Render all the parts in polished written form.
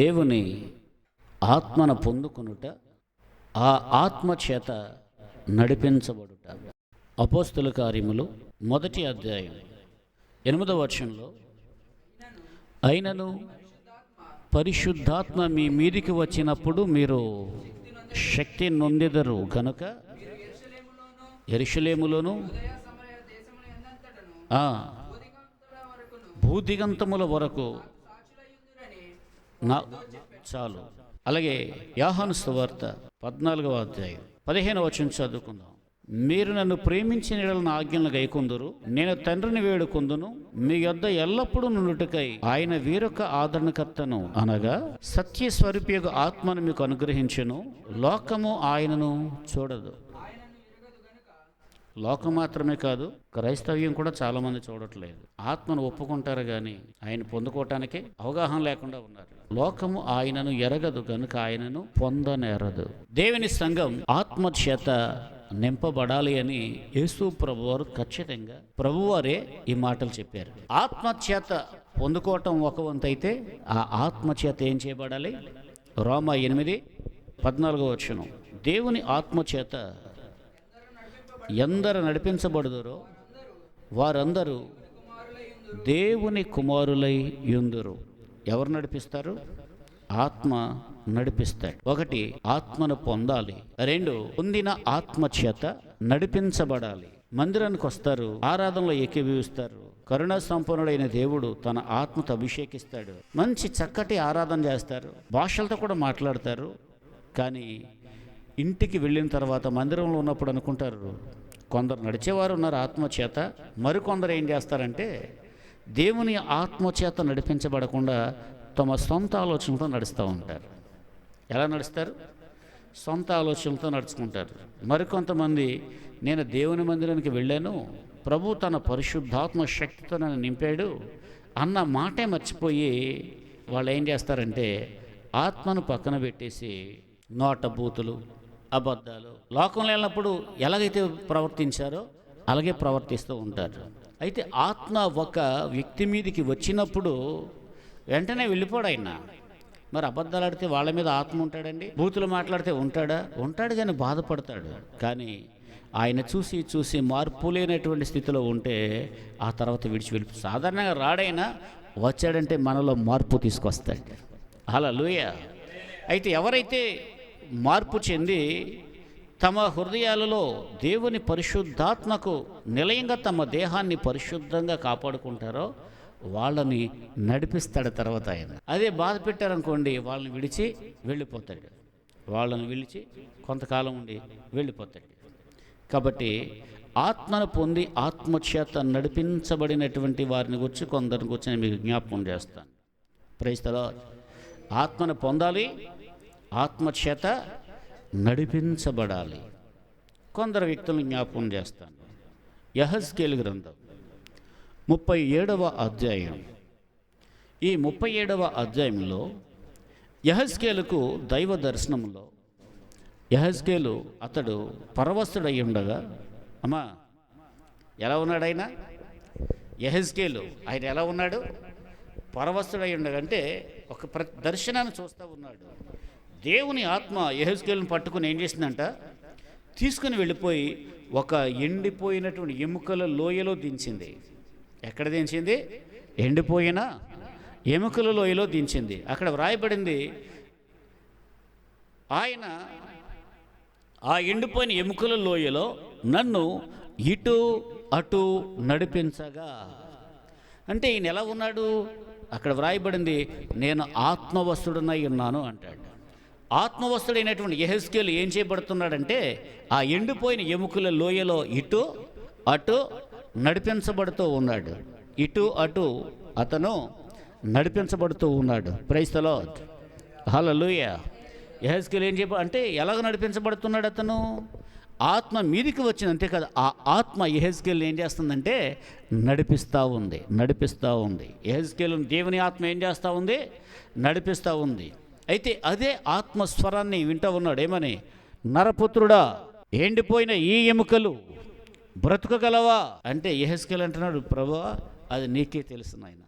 దేవుని ఆత్మను పొందుకొనుట, ఆ ఆత్మ చేత నడిపించబడుట. అపోస్తుల కార్యములు 1వ అధ్యాయం 8వ వచనంలో, అయినను పరిశుద్ధాత్మ మీ మీదికి వచ్చినప్పుడు మీరు శక్తి నొందెదరు గనుక యెరూషలేములోను భూదిగంతముల వరకు చాలు. అలాగే యోహాను సువార్త 14వ అధ్యాయం 15వ వచనం చదువుకుందాం. మీరు నన్ను ప్రేమించిన యెడల నా ఆజ్ఞలను గైకొందురు, నేను తండ్రిని వేడుకొందును, మీ యొద్ద ఎల్లప్పుడూ నుండుటకై ఆయన వేరొక ఆదరణకర్తను అనగా సత్యస్వరూపియగు ఆత్మను మీకు అనుగ్రహించును. లోకము ఆయనను చూడదు. లోకం మాత్రమే కాదు, క్రైస్తవ్యం కూడా చాలా మంది చూడట్లేదు. ఆత్మను ఒప్పుకుంటారు కానీ ఆయన పొందుకోవటానికి అవగాహన లేకుండా ఉన్నారు. లోకము ఆయనను ఎరగదు కనుక ఆయనను పొందనేరదు. దేవుని సంఘం ఆత్మ చేత నింపబడాలి అని యేసు ప్రభువారు ఖచ్చితంగా ప్రభువారే ఈ మాటలు చెప్పారు. ఆత్మ చేత పొందుకోవటం ఒక వంతు అయితే, ఆ ఆత్మ చేత ఏం చేయబడాలి? రోమా 8:14 వచనం, దేవుని ఆత్మ చేత ఎందరు నడిపించబడుదురో వారందరూ దేవుని కుమారులై యుందురు. ఎవరు నడిపిస్తారు? ఆత్మ నడిపిస్తాడు. 1, ఆత్మను పొందాలి. 2, పొందిన ఆత్మ చేత నడిపించబడాలి. మందిరానికి వస్తారు, ఆరాధనలో ఏకీభవిస్తారు. కరుణా సంపన్నుడైన దేవుడు తన ఆత్మతో అభిషేకిస్తాడు. మంచి చక్కటి ఆరాధన చేస్తారు, భాషలతో కూడా మాట్లాడతారు. కానీ ఇంటికి వెళ్ళిన తర్వాత మందిరంలో ఉన్నప్పుడు అనుకుంటారు, కొందరు నడిచేవారు ఉన్నారు ఆత్మ చేత, మరికొందరు ఏం చేస్తారంటే దేవుని ఆత్మ చేత నడిపించబడకుండా తమ సొంత ఆలోచనలతో నడుస్తూ ఉంటారు. ఎలా నడుస్తారు? సొంత ఆలోచనలతో నడుచుకుంటారు. మరికొంతమంది, నేను దేవుని మందిరానికి వెళ్ళాను, ప్రభు తన పరిశుద్ధాత్మ శక్తితో నన్ను నింపాడు అన్న మాటే మర్చిపోయి వాళ్ళు ఏం చేస్తారంటే ఆత్మను పక్కన పెట్టేసి నోట బూతులు, అబద్ధాలు, లోకంలో వెళ్ళినప్పుడు ఎలాగైతే ప్రవర్తించారో అలాగే ప్రవర్తిస్తూ ఉంటారు. అయితే ఆత్మ ఒక వ్యక్తి మీదకి వచ్చినప్పుడు వెంటనే వెళ్ళిపోడు ఆయన. మరి అబద్ధాలు ఆడితే వాళ్ళ మీద ఆత్మ ఉంటాడండి? బూతులు మాట్లాడితే ఉంటాడు కానీ బాధపడతాడు. కానీ ఆయన చూసి చూసి మార్పు లేనటువంటి స్థితిలో ఉంటే ఆ తర్వాత వెళ్ళిపో. సాధారణంగా రాడైనా వచ్చాడంటే మనలో మార్పు తీసుకొస్తాడు. హల్లెలూయా. అయితే ఎవరైతే మార్పు చెంది తమ హృదయాలలో దేవుని పరిశుద్ధాత్మకు నిలయంగా తమ దేహాన్ని పరిశుద్ధంగా కాపాడుకుంటారో వాళ్ళని నడిపిస్తాడు తర్వాత ఆయన. అదే బాధ పెట్టారనుకోండి, వాళ్ళని విడిచి వెళ్ళిపోతాడు. వాళ్ళని విడిచి కొంతకాలం ఉండి వెళ్ళిపోతాడు. కాబట్టి ఆత్మను పొంది ఆత్మచేత నడిపించబడినటువంటి వారిని గురించి కొందరిని గురించి నేను మీకు జ్ఞాపకం చేస్తాను. Praise the lord. ఆత్మను పొందాలి, ఆత్మచేత నడిపించబడాలి. కొందరు వ్యక్తులను జ్ఞాపకం చేస్తాను. యెహెజ్కేలు గ్రంథం 37వ అధ్యాయం. ఈ 37వ అధ్యాయంలో యెహెజ్కేలుకు దైవ దర్శనంలో యెహెజ్కేలు అతడు పరవశుడై ఉండగా, అమ్మా ఎలా ఉన్నాడు ఆయన? యెహెజ్కేలు ఆయన ఎలా ఉన్నాడు? పరవశుడై ఉండగా, అంటే ఒక దర్శనాన్ని చూస్తూ ఉన్నాడు. దేవుని ఆత్మ యెహెజ్కేలును పట్టుకుని ఏం చేసిందంట? తీసుకుని వెళ్ళిపోయి ఒక ఎండిపోయినటువంటి ఎముకల లోయలో దించింది. ఎక్కడ దించింది? ఎండిపోయిన ఎముకల లోయలో దించింది. అక్కడ వ్రాయబడింది, ఆయన ఆ ఎండిపోయిన ఎముకల లోయలో నన్ను ఇటు అటు నడిపించగా. అంటే ఈయన ఎలా ఉన్నాడు? అక్కడ వ్రాయబడింది, నేను ఆత్మవశుడనై ఉన్నాను అంటాడు. ఆత్మవశుడైనటువంటి యెహెజ్కేలు ఏం చేయబడుతున్నాడంటే ఆ ఎండిపోయిన ఎముకల లోయలో ఇటు అటు నడిపించబడుతూ ఉన్నాడు. ఇటు అటు అతను నడిపించబడుతూ ఉన్నాడు. Praise the lord. హల్లెలూయా. యెహెజ్కేలు ఏం అంటే ఎలాగ నడిపించబడుతున్నాడు? అతను ఆత్మ మీదికి వచ్చింది, అంతే కదా. ఆ ఆత్మ యెహెజ్కేలు ఏం చేస్తుందంటే నడిపిస్తూ ఉంది. యెహెజ్కేలు దేవుని ఆత్మ ఏం చేస్తూ ఉంది? నడిపిస్తూ ఉంది. అయితే అదే ఆత్మస్వరాన్ని వింటూ ఉన్నాడు. ఏమని? నరపుత్రుడా, ఎండిపోయిన ఈ ఎముకలు బ్రతుకగలవా అంటే యెహెజ్కేలు అంటున్నాడు, ప్రభువా అది నీకే తెలుసు నాయన,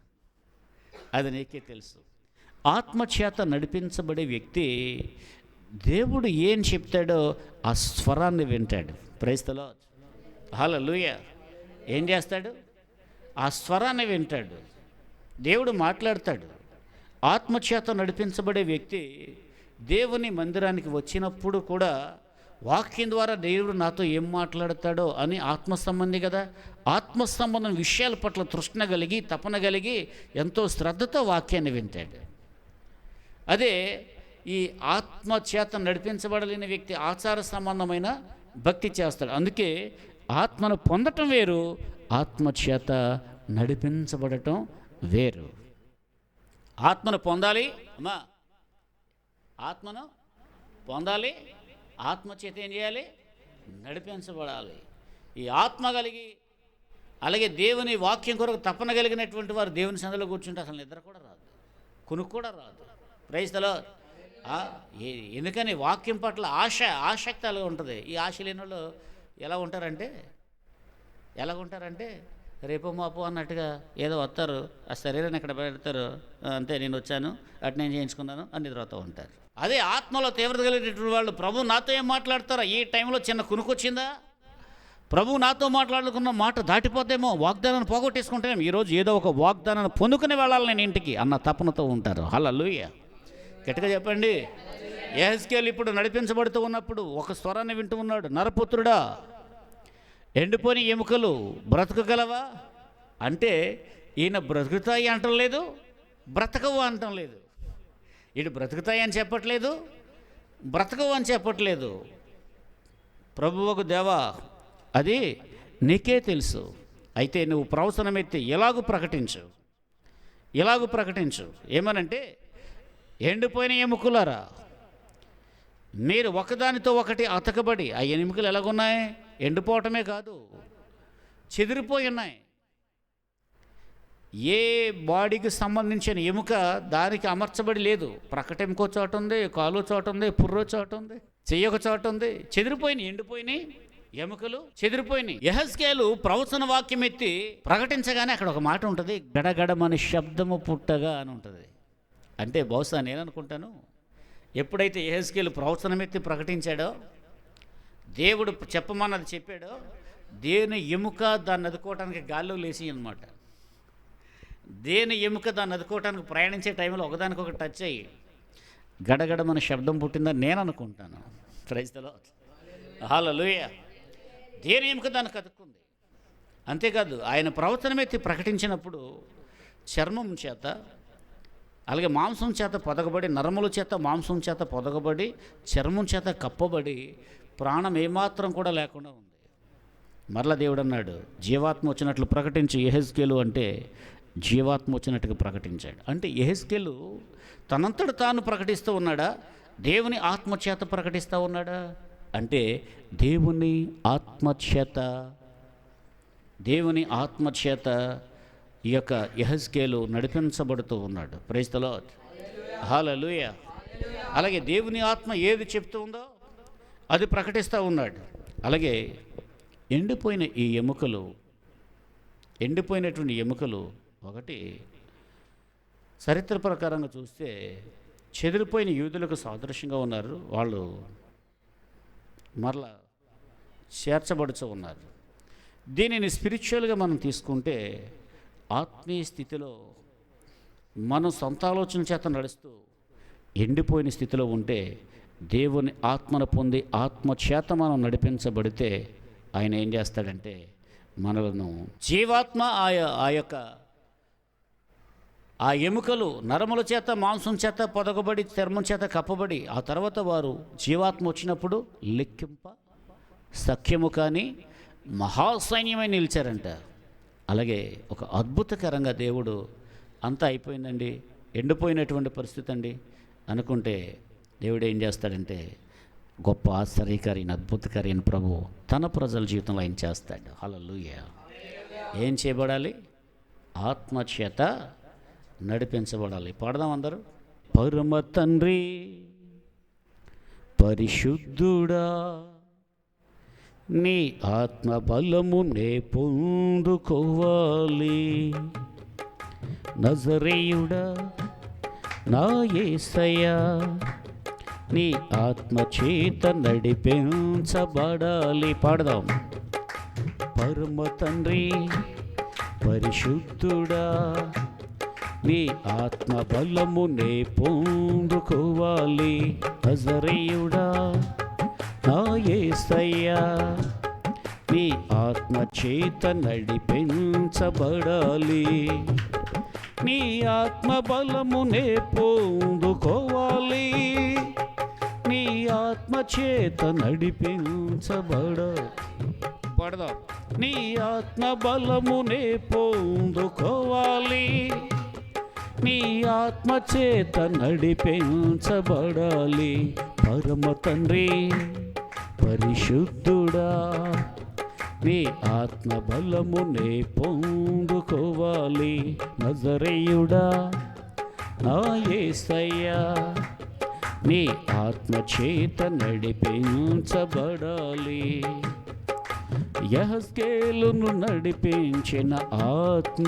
అది నీకే తెలుసు. ఆత్మచేత నడిపించబడే వ్యక్తి దేవుడు ఏం చెప్తాడో ఆ స్వరాన్ని వింటాడు. ప్రైజ్ ది లార్డ్, హల్లెలూయా. ఏం చేస్తాడు? ఆ స్వరాన్ని వింటాడు. దేవుడు మాట్లాడతాడు. ఆత్మచేత నడిపించబడే వ్యక్తి దేవుని మందిరానికి వచ్చినప్పుడు కూడా వాక్యం ద్వారా దేవుడు నాతో ఏం మాట్లాడతాడో అని ఆత్మ సంబంధి కదా, ఆత్మ సంబంధం విషయాల పట్ల తృష్ణ కలిగి తపన కలిగి ఎంతో శ్రద్ధతో వాక్యాన్ని వింటాడు. అదే ఈ ఆత్మచేత నడిపించబడలేని వ్యక్తి ఆచార సంబంధమైన భక్తి చేస్తాడు. అందుకే ఆత్మను పొందటం వేరు, ఆత్మచేత నడిపించబడటం వేరు. ఆత్మను పొందాలి అమ్మా, ఆత్మను పొందాలి, ఆత్మచేత ఏం చేయాలి? నడిపించబడాలి. ఈ ఆత్మ కలిగి అలాగే దేవుని వాక్యం కొరకు తపన కలిగినటువంటి వారు దేవుని సందులో కూర్చుంటే అసలు నిద్ర కూడా రాదు, కునుకు కూడా రాదు. Praise the lord. ఎందుకని వాక్యం పట్ల ఆసక్తి అలాగ ఉంటుంది. ఈ ఆశ లేని వాళ్ళు ఎలా ఉంటారంటే రేపు మాపు అన్నట్టుగా ఏదో వస్తారు, ఆ శరీరాన్ని ఇక్కడ పెడతారు, అంతే నేను వచ్చాను అటు నేను చేయించుకున్నాను అని నిద్రపోతూ ఉంటారు. అదే ఆత్మలో తీవ్రత కలిగినటువంటి వాళ్ళు ప్రభు నాతో ఏం మాట్లాడతారా, ఈ టైంలో చిన్న కునుకొచ్చిందా, ప్రభు నాతో మాట్లాడుకున్న మాట దాటిపోతేమో, వాగ్దానాన్ని పోగొట్టేసుకుంటేమో, ఈరోజు ఏదో ఒక వాగ్దానాన్ని పొందుకుని వెళ్ళాలి నేను ఇంటికి అన్న తపనతో ఉంటారు. హల్లెలూయా, గట్టిగా చెప్పండి. యెహెజ్కేలు ఇప్పుడు నడిపించబడుతూ ఉన్నప్పుడు ఒక స్వరాన్ని వింటూ ఉన్నాడు. నరపుత్రుడా, ఎండిపోయిన ఎముకలు బ్రతకగలవా అంటే ఈయన బ్రతుకుతాయి అంటం లేదు, బ్రతకవు అంటం లేదు. ఇటు బ్రతుకుతాయి అని చెప్పట్లేదు, బ్రతకవు అని చెప్పట్లేదు. ప్రభువుకు దేవా, అది నీకే తెలుసు. అయితే నువ్వు ప్రవచనమెత్తి ఇలాగూ ప్రకటించు. ఏమనంటే, ఎండిపోయిన ఎముకలారా, మీరు ఒకదానితో ఒకటి అతకబడి, ఆ ఎముకలు ఎలాగున్నాయి? ఎండిపోవటమే కాదు, చెదిరిపోయి ఉన్నాయి. ఏ బాడీకి సంబంధించిన ఎముక దానికి అమర్చబడి లేదు. ప్రకటెముకో చోట ఉంది, కాలు చోట ఉంది, పుర్రో చోట ఉంది, చెయ్యొక చోట ఉంది. చెదిరిపోయినాయి, ఎండిపోయినాయి ఎముకలు, చెదిరిపోయినాయి. యెహెజ్కేలు ప్రవచన వాక్యం ఎత్తి ప్రకటించగానే అక్కడ ఒక మాట ఉంటుంది, గడగడమని శబ్దము పుట్టగా అని ఉంటుంది. అంటే బహుశా నేను అనుకుంటాను, ఎప్పుడైతే యెహెజ్కేలు ప్రవచనం ఎత్తి ప్రకటించాడో, దేవుడు చెప్పమన్నది చెప్పాడో, దేని ఎముక దాన్ని అదుకోవటానికి గాల్లో లేచి అన్నమాట. దేని ఎముక దాన్ని అదుకోవటానికి ప్రయాణించే టైంలో ఒకదానికొకటి టచ్ అయ్యి గడగడమని శబ్దం పుట్టిందని నేను అనుకుంటాను. ప్రైజ్ ది లార్డ్, హల్లెలూయా. దేని ఎముక దానికి అతుక్కుంది. అంతేకాదు, ఆయన ప్రవచనం ఎత్తి ప్రకటించినప్పుడు చర్మం చేత అలాగే మాంసం చేత పొదగబడి, నరముల చేత మాంసం చేత పొదగబడి, చర్మం చేత కప్పబడి, ప్రాణం ఏమాత్రం కూడా లేకుండా ఉంది. మరలా దేవుడు అన్నాడు, జీవాత్మ వచ్చినట్లు ప్రకటించి. యెహెజ్కేలు అంటే జీవాత్మ వచ్చినట్టుగా ప్రకటించాడు. అంటే యెహెజ్కేలు తనంతట తాను ప్రకటిస్తూ ఉన్నాడా, దేవుని ఆత్మచేత ప్రకటిస్తూ ఉన్నాడా అంటే దేవుని ఆత్మచేత ఈ యొక్క యెహెజ్కేలు నడిపించబడుతూ ఉన్నాడు. Praise the lord, hallelujah. అలాగే దేవుని ఆత్మ ఏది చెప్తూ ఉందో అది ప్రకటిస్తూ ఉన్నాడు. అలాగే ఎండిపోయినటువంటి ఎముకలు ఒకటి చరిత్ర ప్రకారంగా చూస్తే చెదిరిపోయిన యూదులకు సాదృశ్యంగా ఉన్నారు. వాళ్ళు మరలా చేర్చబడుతూ ఉన్నారు. దీనిని స్పిరిచువల్గా మనం తీసుకుంటే, ఆత్మీయ స్థితిలో మనం సొంత ఆలోచన చేత నడుస్తూ ఎండిపోయిన స్థితిలో ఉంటే, దేవుని ఆత్మను పొంది ఆత్మచేత మనం నడిపించబడితే ఆయన ఏం చేస్తాడంటే మనలను జీవాత్మ ఆ ఎముకలు నరముల చేత మాంసం చేత పొదగబడి చర్మం చేత కప్పబడి, ఆ తర్వాత వారు జీవాత్మ వచ్చినప్పుడు లెక్కింప సఖ్యము కానీ మహాసైన్యమై నిలిచారంట. అలాగే ఒక అద్భుతకరంగా దేవుడు అంతా అయిపోయిందండి, ఎండిపోయినటువంటి పరిస్థితి అండి అనుకుంటే, దేవుడు ఏం చేస్తాడంటే గొప్ప ఆశ్చర్యకారి అద్భుతకారి ప్రభు తన ప్రజల జీవితంలో ఆయన చేస్తాడు. హల్లెలూయా. ఏం చేయబడాలి? ఆత్మచేత నడిపించబడాలి. పాడదాం అందరూ. పరమ తండ్రి పరిశుద్ధుడా, నీ ఆత్మ బలము నే పొందుకోవాలి. నజరేయుడా, నా యేసయ్యా నీ ఆత్మ చేత నడిపించబడాలి. పాడదాం. పరమ తండ్రి పరిశుద్ధుడా నీ ఆత్మ బలమునే పొందుకోవాలి. నజరేయుడా నా యేసయ్యా నీ ఆత్మ చేత నడిపించబడాలి. నీ ఆత్మ బలమునే పొందుకోవాలి. నీ ఆత్మ చేత నడిపించబడాలి. పడదాం. నీ ఆత్మ బలమునే పొందుకోవాలి. నీ ఆత్మ చేత నడిపించబడాలి. పరమ తండ్రి పరిశుద్ధుడా నీ ఆత్మ బలమునే పొందుకోవాలి. నజరేయుడా నా యేసయ్యా నీ ఆత్మ చేత నడిపించబడాలి. యెహెజ్కేలును నడిపించిన ఆత్మ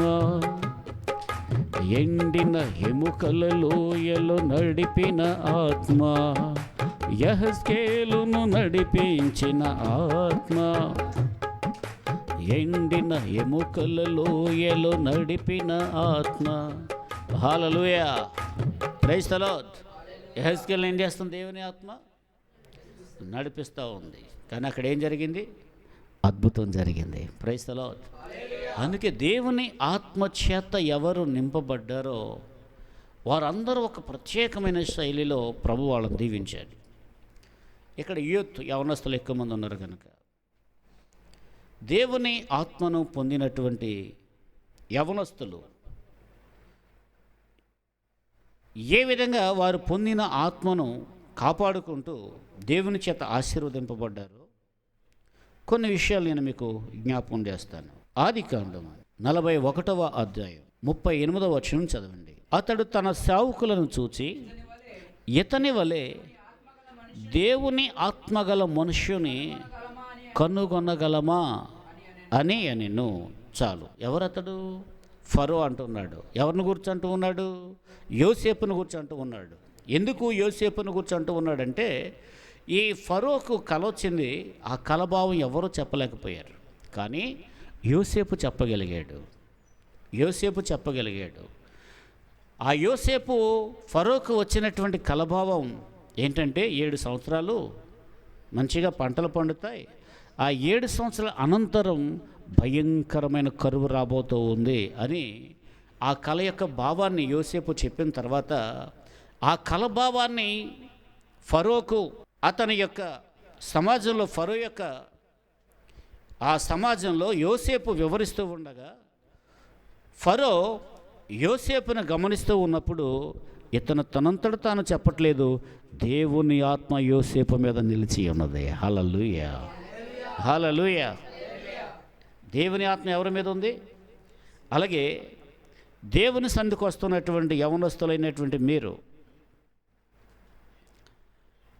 ఎండిన ఎముకల లోయలో నడిపిన ఆత్మ. యెహెజ్కేలును నడిపించిన ఆత్మ ఎండిన ఎముకల లోయలో నడిపిన ఆత్మ. హల్లెలూయా. Praise the lord. యెహెజ్కేలు ఏం చేస్తుంది? దేవుని ఆత్మ నడిపిస్తూ ఉంది. కానీ అక్కడ ఏం జరిగింది? అద్భుతం జరిగింది. Praise the lord. అందుకే దేవుని ఆత్మ చేత ఎవరు నింపబడ్డారో వారందరూ ఒక ప్రత్యేకమైన శైలిలో ప్రభు వాళ్ళని దీవించాడు. ఇక్కడ యూత్ యవనస్తులు ఎక్కువ మంది ఉన్నారు కనుక దేవుని ఆత్మను పొందినటువంటి యవనస్తులు ఏ విధంగా వారు పొందిన ఆత్మను కాపాడుకుంటూ దేవుని చేత ఆశీర్వదింపబడ్డారో కొన్ని విషయాలు నేను మీకు జ్ఞాపకం చేస్తాను. ఆదికాండం 41వ అధ్యాయం 38వ వచనం చదవండి. అతడు తన సేవకులను చూచి ఇతని వలె దేవుని ఆత్మగల మనుష్యుని కనుగొనగలమా అని అనెను. చాలు. ఎవరతడు? ఫరో అంటున్నాడు. ఎవరిని గురించి అంటూ ఉన్నాడు? యోసేపును గురించి అంటూ ఉన్నాడు. ఎందుకు యోసేపును గురించి అంటూ ఉన్నాడంటే ఈ ఫరోకు కల వచ్చింది. ఆ కలభావం ఎవరూ చెప్పలేకపోయారు. కానీ యోసేపు చెప్పగలిగాడు. యోసేపు చెప్పగలిగాడు. ఆ యోసేపు ఫరోకు వచ్చినటువంటి కలభావం ఏంటంటే 7 సంవత్సరాలు మంచిగా పంటలు పండుతాయి. ఆ 7 సంవత్సరాల అనంతరం భయంకరమైన కరువు రాబోతూ ఉంది అని ఆ కళ యొక్క భావాన్ని యోసేపు చెప్పిన తర్వాత ఆ కళ భావాన్ని ఫరోకు అతని యొక్క సమాజంలో ఫరో యొక్క ఆ సమాజంలో యోసేపు వివరిస్తూ ఉండగా ఫరో యోసేపును గమనిస్తూ ఉన్నప్పుడు ఇతను తనంతట తాను చెప్పట్లేదు, దేవుని ఆత్మ యోసేపు మీద నిలిచి ఉన్నది. హల్లెలూయా, హల్లెలూయా. దేవుని ఆత్మ ఎవరి మీద ఉంది? అలాగే దేవుని సందుకు వస్తున్నటువంటి యవనస్తులైనటువంటి మీరు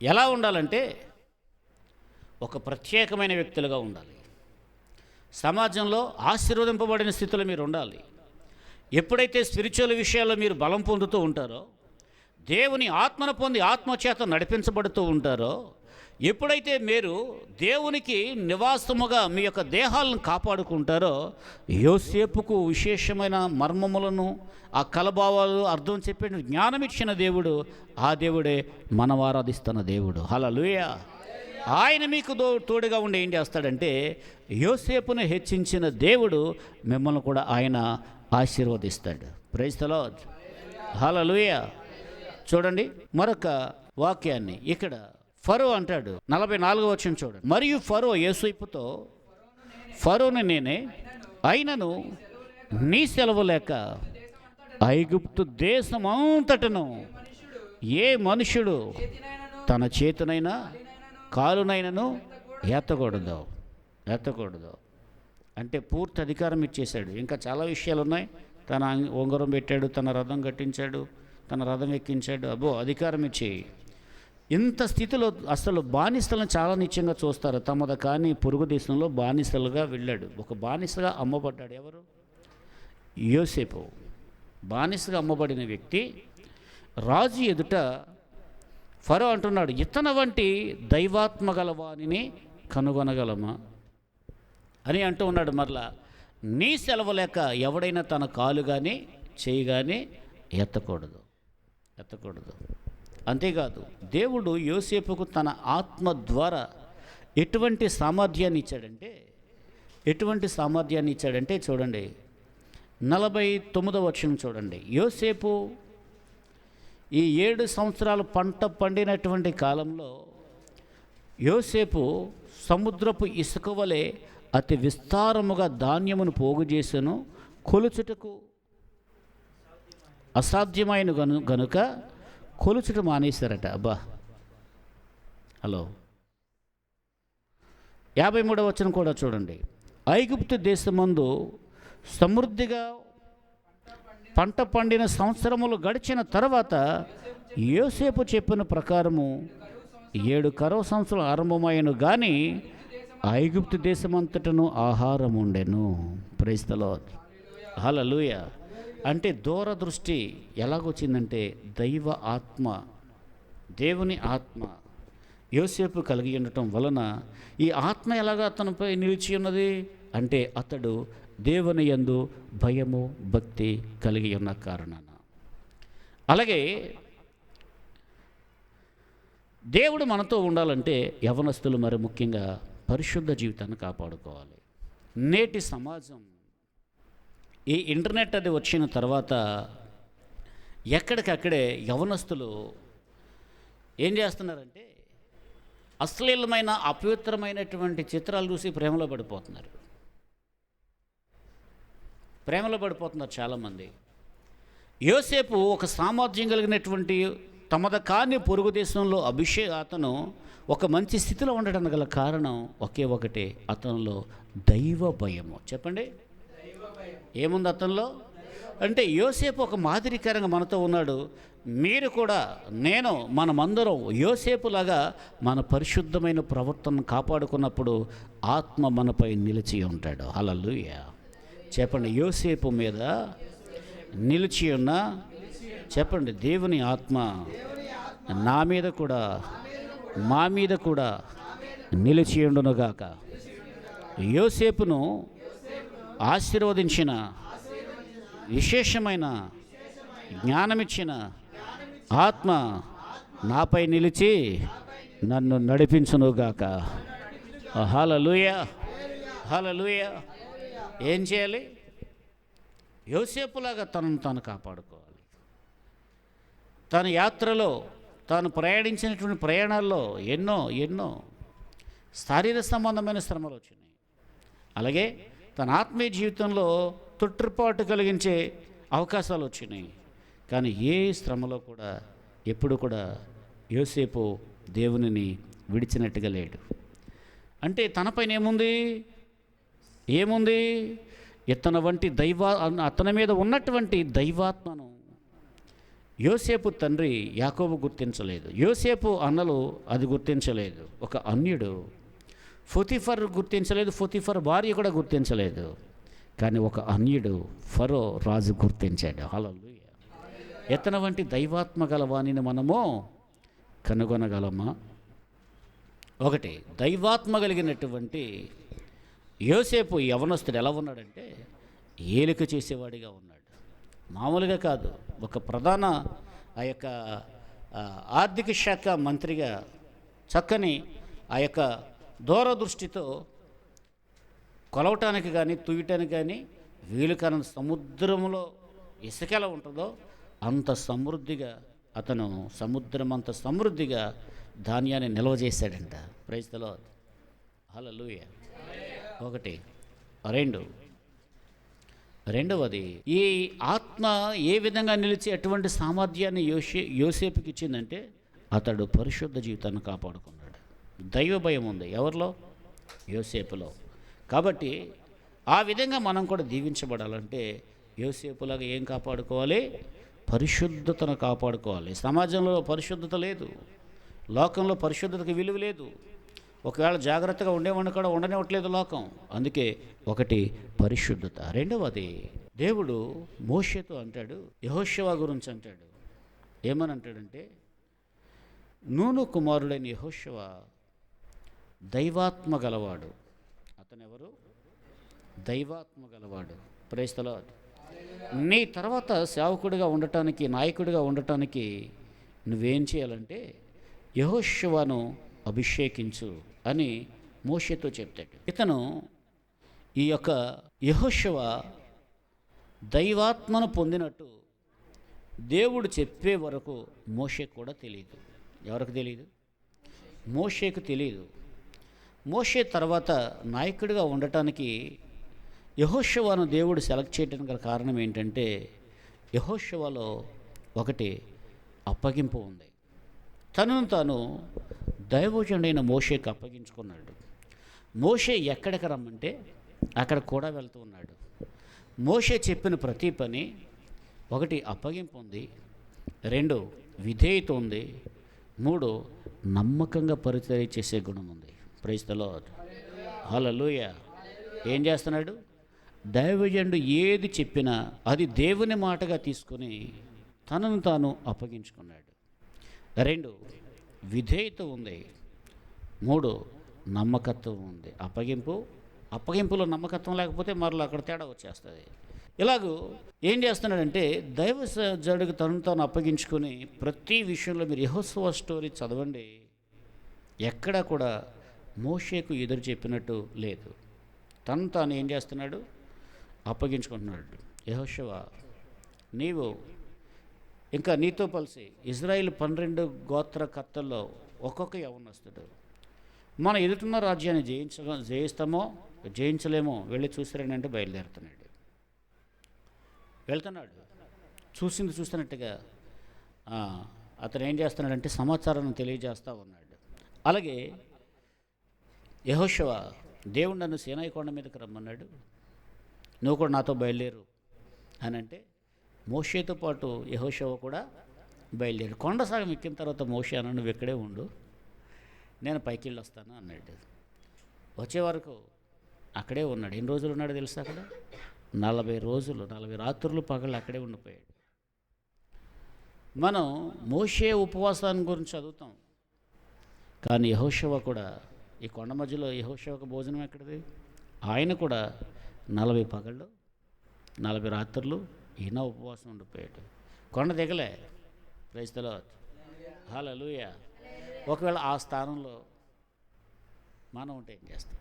ఎలా ఉండాలంటే ఒక ప్రత్యేకమైన వ్యక్తులుగా ఉండాలి. సమాజంలో ఆశీర్వదింపబడిన స్థితిలో మీరు ఉండాలి. ఎప్పుడైతే స్పిరిచువల్ విషయాల్లో మీరు బలం పొందుతూ ఉంటారో, దేవుని ఆత్మను పొంది ఆత్మచేత నడిపించబడుతూ ఉంటారో, ఎప్పుడైతే మీరు దేవునికి నివాసముగా మీ యొక్క దేహాలను కాపాడుకుంటారో, యోసేపుకు విశేషమైన మర్మములను ఆ కలభావాలు అర్థం చెప్పే జ్ఞానం ఇచ్చిన దేవుడు ఆ దేవుడే మనం ఆరాధిస్తున్న దేవుడు. హల్లెలూయా. ఆయన మీకు తోడుగా ఉండి ఏం చేస్తాడంటే యోసేపును హెచ్చించిన దేవుడు మిమ్మల్ని కూడా ఆయన ఆశీర్వదిస్తాడు. Praise the lord. హల్లెలూయా. చూడండి మరొక వాక్యాన్ని ఇక్కడ ఫరో అంటాడు. 44వ వచనం చూడండి. మరియు ఫరో యోసేపుతో, ఫరోని నేనే, అయినను నీ సెలవు లేక ఐగుప్తు దేశమంతటను ఏ మనుషుడు తన చేతినైనా కాలునైనను ఎత్తకూడదు. అంటే పూర్తి అధికారం ఇచ్చేశాడు. ఇంకా చాలా విషయాలు ఉన్నాయి. తన ఉంగరం పెట్టాడు, తన రథం కట్టించాడు, తన రథం ఎక్కించాడు. అబ్బో, అధికారం ఇచ్చి ఇంత స్థితిలో అసలు బానిసలను చాలా నిత్యంగా చూస్తారు. తమద కానీ పొరుగు దేశంలో బానిసలుగా వెళ్ళాడు. ఒక బానిసగా అమ్మబడ్డాడు. ఎవరు? యోసేపు. బానిసగా అమ్మబడిన వ్యక్తి రాజు ఎదుట ఫరో అంటున్నాడు, ఇతని వంటి దైవాత్మ గలవానిని కనుగొనగలమా అని అంటూ ఉన్నాడు. మరలా నీ సెలవు లేక ఎవడైనా తన కాలు కానీ చేయి కానీ ఎత్తకూడదు. అంతేకాదు, దేవుడు యోసేపుకు తన ఆత్మ ద్వారా ఎటువంటి సామర్థ్యాన్ని ఇచ్చాడంటే చూడండి, 49వ వచనం చూడండి. యోసేపు ఈ 7 సంవత్సరాలు పంట పండినటువంటి కాలంలో యోసేపు సముద్రపు ఇసుక వలె అతి విస్తారముగా ధాన్యమును పోగు చేసెను, కొలుచుటకు అసాధ్యమైన గనుక కొలుచుట మానేశారట. అబ్బా, హలో, 53వ వచనం కూడా చూడండి. ఐగుప్తు దేశమందు సమృద్ధిగా పంట పండిన సంవత్సరములు గడిచిన తర్వాత యోసేపు చెప్పిన ప్రకారము 7 కరువు సంవత్సరాలు ఆరంభమైనను కానీ ఐగుప్తు దేశమంతటను ఆహారం ఉండెను. ప్రైజ్ ది లార్డ్, హల్లెలూయా. అంటే దూరదృష్టి ఎలాగొచ్చిందంటే దైవ ఆత్మ, దేవుని ఆత్మ యోసేపు కలిగి ఉండటం వలన ఈ ఆత్మ ఎలాగ అతనిపై నిలిచి ఉన్నది అంటే అతడు దేవుని యందు భయము భక్తి కలిగి ఉన్న కారణాన. అలాగే దేవుడు మనతో ఉండాలంటే యవనస్తులు మరి ముఖ్యంగా పరిశుద్ధ జీవితాన్ని కాపాడుకోవాలి. నేటి సమాజం ఈ ఇంటర్నెట్ అది వచ్చిన తర్వాత ఎక్కడికక్కడే యవనస్తులు ఏం చేస్తున్నారంటే అశ్లీలమైన అపవిత్రమైనటువంటి చిత్రాలు చూసి ప్రేమలో పడిపోతున్నారు చాలామంది. యోసేపు ఒక సామర్థ్యం కలిగినటువంటి తమద కాని పొరుగు దేశంలో అతను ఒక మంచి స్థితిలో ఉండడానికి గల కారణం ఒకే ఒకటి, అతనిలో దైవ భయము. చెప్పండి, ఏముంది అతనిలో అంటే? యోసేపు ఒక మాదిరికరంగా మనతో ఉన్నాడు. మీరు కూడా మనమందరం యోసేపులాగా మన పరిశుద్ధమైన ప్రవర్తనను కాపాడుకున్నప్పుడు ఆత్మ మనపై నిలిచి ఉంటాడు. హల్లెలూయా. చెప్పండి, యోసేపు మీద నిలిచి ఉన్న చెప్పండి దేవుని ఆత్మ నా మీద కూడా మా మీద కూడా నిలిచి ఉండునుగాక. యోసేపును ఆశీర్వదించిన విశేషమైన జ్ఞానమిచ్చిన ఆత్మ నాపై నిలిచి నన్ను నడిపించునుగాక. హల్లెలూయా, హల్లెలూయా. ఏం చేయాలి? యోసేపులాగా తనను తాను కాపాడుకోవాలి. తన యాత్రలో తాను ప్రయాణించినటువంటి ప్రయాణాల్లో ఎన్నో శారీర సంబంధమైన శ్రమలు వచ్చినాయి. అలాగే తన ఆత్మీయ జీవితంలో తొట్టిపాటు కలిగించే అవకాశాలు వచ్చినాయి. కానీ ఏ శ్రమలో కూడా ఎప్పుడు కూడా యోసేపు దేవునిని విడిచినట్టుగా లేడు. అంటే తనపైన ఏముంది? అతని మీద ఉన్నటువంటి దైవాత్మను యోసేపు తండ్రి యాకోబు గుర్తించలేదు. యోసేపు అన్నలు అది గుర్తించలేదు. ఒక అన్యుడు పొతిఫర్ గుర్తించలేదు, పొతిఫర్ భార్య కూడా గుర్తించలేదు. కానీ ఒక అన్యుడు ఫరో రాజు గుర్తించాడు. హల్లెలూయా. ఇతని వంటి దైవాత్మ గలవానిని మనము కనుగొనగలమా? ఒకటి, దైవాత్మ కలిగినటువంటి యోసేపు యవనస్తుడు ఎలా ఉన్నాడంటే ఏలిక చేసేవాడిగా ఉన్నాడు. మామూలుగా కాదు, ఒక ప్రధాన ఆ యొక్క ఆర్థిక శాఖ మంత్రిగా చక్కని ఆ యొక్క దూరదృష్టితో కొలవటానికి కానీ తుయ్యటానికి కానీ వీలు కాని సముద్రంలో ఇసుక ఎలా ఉంటుందో అంత సమృద్ధిగా అతను సముద్రం అంత సమృద్ధిగా ధాన్యాన్ని నిల్వ చేశాడంట. ప్రైజ్ ది లార్డ్, హల్లెలూయా. ఒకటి. రెండవది, ఈ ఆత్మ ఏ విధంగా నిలిచి ఎటువంటి సామర్థ్యాన్ని యోసేపుకి ఇచ్చిందంటే అతడు పరిశుద్ధ జీవితాన్ని కాపాడుకున్నాడు. దైవ భయం ఉంది ఎవరిలో? యోసేపులో. కాబట్టి ఆ విధంగా మనం కూడా దీవించబడాలంటే యోసేపులాగా ఏం కాపాడుకోవాలి? పరిశుద్ధతను కాపాడుకోవాలి. సమాజంలో పరిశుద్ధత లేదు, లోకంలో పరిశుద్ధతకి విలువ లేదు. ఒకవేళ జాగ్రత్తగా ఉండేవాడిని కూడా ఉండనివ్వట్లేదు లోకం. అందుకే ఒకటి పరిశుద్ధత. రెండవది, దేవుడు మోషేతో అంటాడు, యెహోషువ గురించి అంటాడు, ఏమని అంటాడంటే, నూను కుమారుడైన యెహోషువ దైవాత్మ గలవాడు. అతనెవరు? దైవాత్మ గలవాడు. Praise the lord. నీ తర్వాత సేవకుడిగా ఉండటానికి, నాయకుడిగా ఉండటానికి నువ్వేం చేయాలంటే యెహోషువను అభిషేకించు అని మోషేతో చెప్తాడు. ఇతను ఈ యొక్క యెహోషువ దైవాత్మను పొందినట్టు దేవుడు చెప్పే వరకు మోషేకు కూడా తెలియదు. ఎవరికి తెలియదు? మోషేకు తెలియదు. మోషే తర్వాత నాయకుడిగా ఉండటానికి యెహోషువను దేవుడు సెలెక్ట్ చేయడానికి గల కారణం ఏంటంటే, యెహోషువలో ఒకటి అప్పగింపు ఉంది. తనను తాను దైవజనుడైన మోషేకు అప్పగించుకున్నాడు. మోషే ఎక్కడికి రమ్మంటే అక్కడ కూడా వెళ్తూ ఉన్నాడు. మోషే చెప్పిన ప్రతి పని, ఒకటి అప్పగింపు ఉంది, 2 విధేయత ఉంది, 3 నమ్మకంగా పరిచర్య చేసే గుణం ఉంది. Praise the lord. హల్లెలూయా. ఏం చేస్తున్నాడు? దైవజనుడు ఏది చెప్పినా అది దేవుని మాటగా తీసుకొని తనను తాను అప్పగించుకున్నాడు. 2 విధేయత ఉంది, 3 నమ్మకత్వం ఉంది. అప్పగింపులో నమ్మకత్వం లేకపోతే మరలా అక్కడ తేడా వచ్చేస్తుంది. ఇలాగూ ఏం చేస్తున్నాడంటే, దైవజనుడికి తనను తాను అప్పగించుకొని ప్రతి విషయంలో మీరు యెహోషువ స్టోరీ చదవండి, ఎక్కడా కూడా మోషేకు ఎదురు చెప్పినట్టు లేదు. తను తాను ఏం చేస్తున్నాడు? అప్పగించుకుంటున్నాడు. యెహోషువ, నీవు ఇంకా నీతో కలిసి ఇజ్రాయిల్ 12 గోత్రకర్తల్లో ఒక్కొక్క యవనస్తుడు మన ఎదుటిన్న రాజ్యాన్ని జయిస్తామో జయించలేమో వెళ్ళి చూసిరంటే బయలుదేరుతున్నాడు. వెళ్తున్నాడు. చూస్తున్నట్టుగా అతను ఏం చేస్తున్నాడంటే సమాచారాన్ని తెలియజేస్తూ ఉన్నాడు. అలాగే యెహోషువ, దేవుడు నన్ను సీనాయి కొండ మీదకి రమ్మన్నాడు, నువ్వు కూడా నాతో బయలుదేరు అని అంటే మోషేతో పాటు యెహోషువ కూడా బయలుదేరు. కొండ సగం ఎక్కిన తర్వాత మోషే అన్నాడు, నువ్వు ఇక్కడే ఉండు, నేను పైకి వెళ్ళి వస్తాను అన్నాడు. వచ్చే వరకు అక్కడే ఉన్నాడు. ఎన్ని రోజులు ఉన్నాడు తెలుసా? అక్కడ 40 రోజులు, 40 రాత్రులు పగళ్ళు అక్కడే ఉండిపోయాడు. మనం మోషే ఉపవాసాన్ని గురించి చదువుతాం, కానీ యెహోషువ కూడా ఈ కొండ మధ్యలో యెహోషువకు భోజనం ఎక్కడిది? ఆయన కూడా 40 పగళ్ళు 40 రాత్రులు ఈయన ఉపవాసం ఉండిపోయాడు. కొండ దిగలే. Praise the lord. హల్లెలూయా. ఒకవేళ ఆ స్థానంలో మనం ఉంటే ఏం చేస్తాం?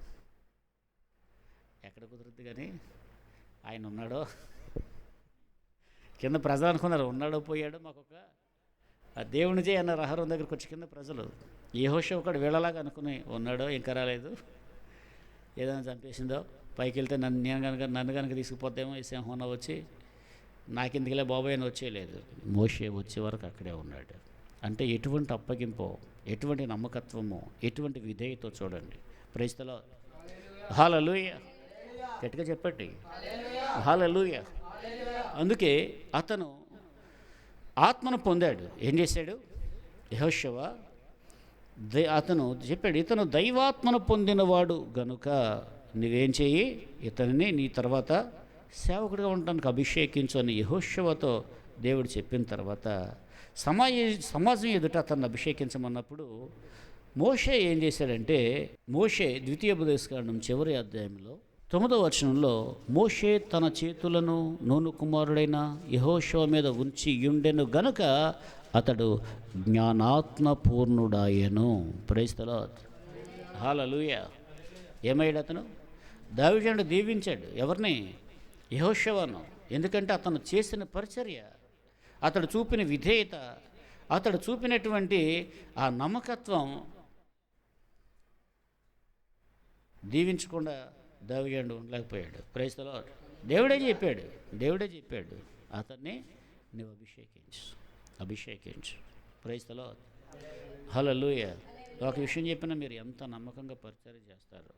ఎక్కడ కుదురుద్ది? కానీ ఆయన ఉన్నాడో, కింద ప్రజలు అనుకున్నారు ఉన్నాడో పోయాడో, మాకొక దేవుని చేయి అన్న రహరం దగ్గరికి వచ్చి కింద ప్రజలు యెహోషువ ఒకడు వీళ్ళలాగా అనుకుని ఉన్నాడో, ఇంకా రాలేదు, ఏదైనా చంపేసిందో, పైకి వెళ్తే నన్ను కనుక తీసుకుపోతేమో ఈ సింహం వచ్చి నాకెందుకులే బాబాయ్ అని వచ్చేయలేదు. మోషే వచ్చే వరకు అక్కడే ఉన్నాడు. అంటే ఎటువంటి అప్పగింపో, ఎటువంటి నమ్మకత్వమో, ఎటువంటి విధేయతో చూడండి. Praise the lord. హల్లెలూయా. గట్టిగా చెప్పండి, హల్లెలూయా. అందుకే అతను ఆత్మను పొందాడు. ఏం చేశాడు? యెహోషువ అతను చెప్పాడు, ఇతను దైవాత్మను పొందినవాడు గనుక నువ్వేం చేయి, ఇతనిని నీ తర్వాత సేవకుడిగా ఉండటానికి అభిషేకించు అని యెహోషువతో దేవుడు చెప్పిన తర్వాత సమాజం ఎదుట అతన్ని అభిషేకించమన్నప్పుడు మోషే ఏం చేశాడంటే, మోషే ద్వితీయోపదేశకాండం చివరి అధ్యాయంలో 9వ వచనంలో, మోషే తన చేతులను నూను కుమారుడైన యెహోషువ మీద ఉంచి ఉండెను గనుక అతడు జ్ఞానాత్మ పూర్ణుడాయను. Praise the lord. హల్లెలూయా. ఏమయ్యాడు అతను? దావీదును దీవించాడు. ఎవరిని? యెహోషువను. ఎందుకంటే అతను చేసిన పరిచర్య, అతడు చూపిన విధేయత, అతడు చూపినటువంటి ఆ నమ్మకత్వం దీవించకుండా దావీదు ఉండలేకపోయాడు. Praise the lord. దేవుడే చెప్పాడు అతన్ని నువ్వు అభిషేకించు. Praise the lord. హల్లెలూయా. ఒక విషయం చెప్పినా మీరు ఎంత నమ్మకంగా పరిచర్య చేస్తారో.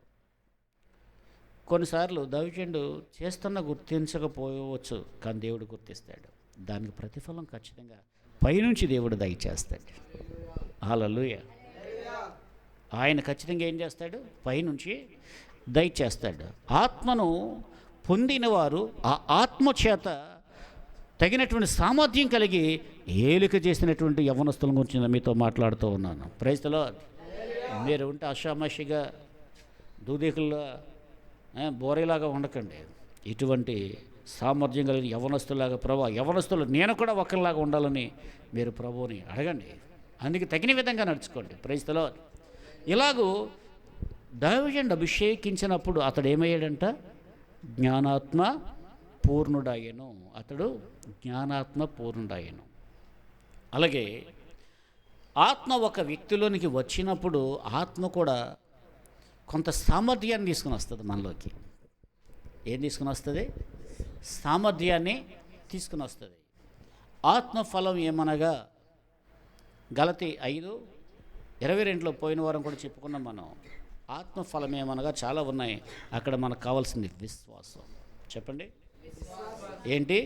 కొన్నిసార్లు దావీదు చేస్తున్న గుర్తించకపోవచ్చు, కానీ దేవుడు గుర్తిస్తాడు. దానికి ప్రతిఫలం ఖచ్చితంగా పైనుంచి దేవుడు దయచేస్తాడు. హల్లెలూయా. ఆయన ఖచ్చితంగా ఏం చేస్తాడు? పైనుంచి దయచేస్తాడు. ఆత్మను పొందిన వారు ఆ ఆత్మ చేత తగినటువంటి సామర్థ్యం కలిగి ఏలిక చేసినటువంటి యవ్వనస్తుల గురించి నేను మీతో మాట్లాడుతూ ఉన్నాను. Praise the lord. మీరు ఉంటే ఆషామాషిగా దూదీకుల్లో బోరేలాగా ఉండకండి. ఇటువంటి సామర్థ్యం కలిగిన యవ్వనస్తులాగా, ప్రభు యవ్వనస్తులు నేను కూడా ఒకరిలాగా ఉండాలని మీరు ప్రభువుని అడగండి. అందుకే తగిన విధంగా నడుచుకోండి. Praise the lord. ఇలాగూ దైవజనుడు అభిషేకించినప్పుడు అతడు ఏమయ్యాడంట? జ్ఞానాత్మ పూర్ణుడాయను. అతడు జ్ఞానాత్మ పూర్ణుడాయను. అలాగే ఆత్మ ఒక వ్యక్తిలోనికి వచ్చినప్పుడు ఆత్మ కూడా కొంత సామర్థ్యాన్ని తీసుకుని వస్తుంది మనలోకి. ఏం తీసుకుని వస్తుంది? సామర్థ్యాన్ని తీసుకుని వస్తుంది. ఆత్మఫలం ఏమనగా గలతీ 5:22 పోయిన వారం కూడా చెప్పుకున్నాం మనం. ఆత్మఫలం ఏమనగా చాలా ఉన్నాయి. అక్కడ మనకు కావాల్సింది విశ్వాసం. చెప్పండి ఏంటి?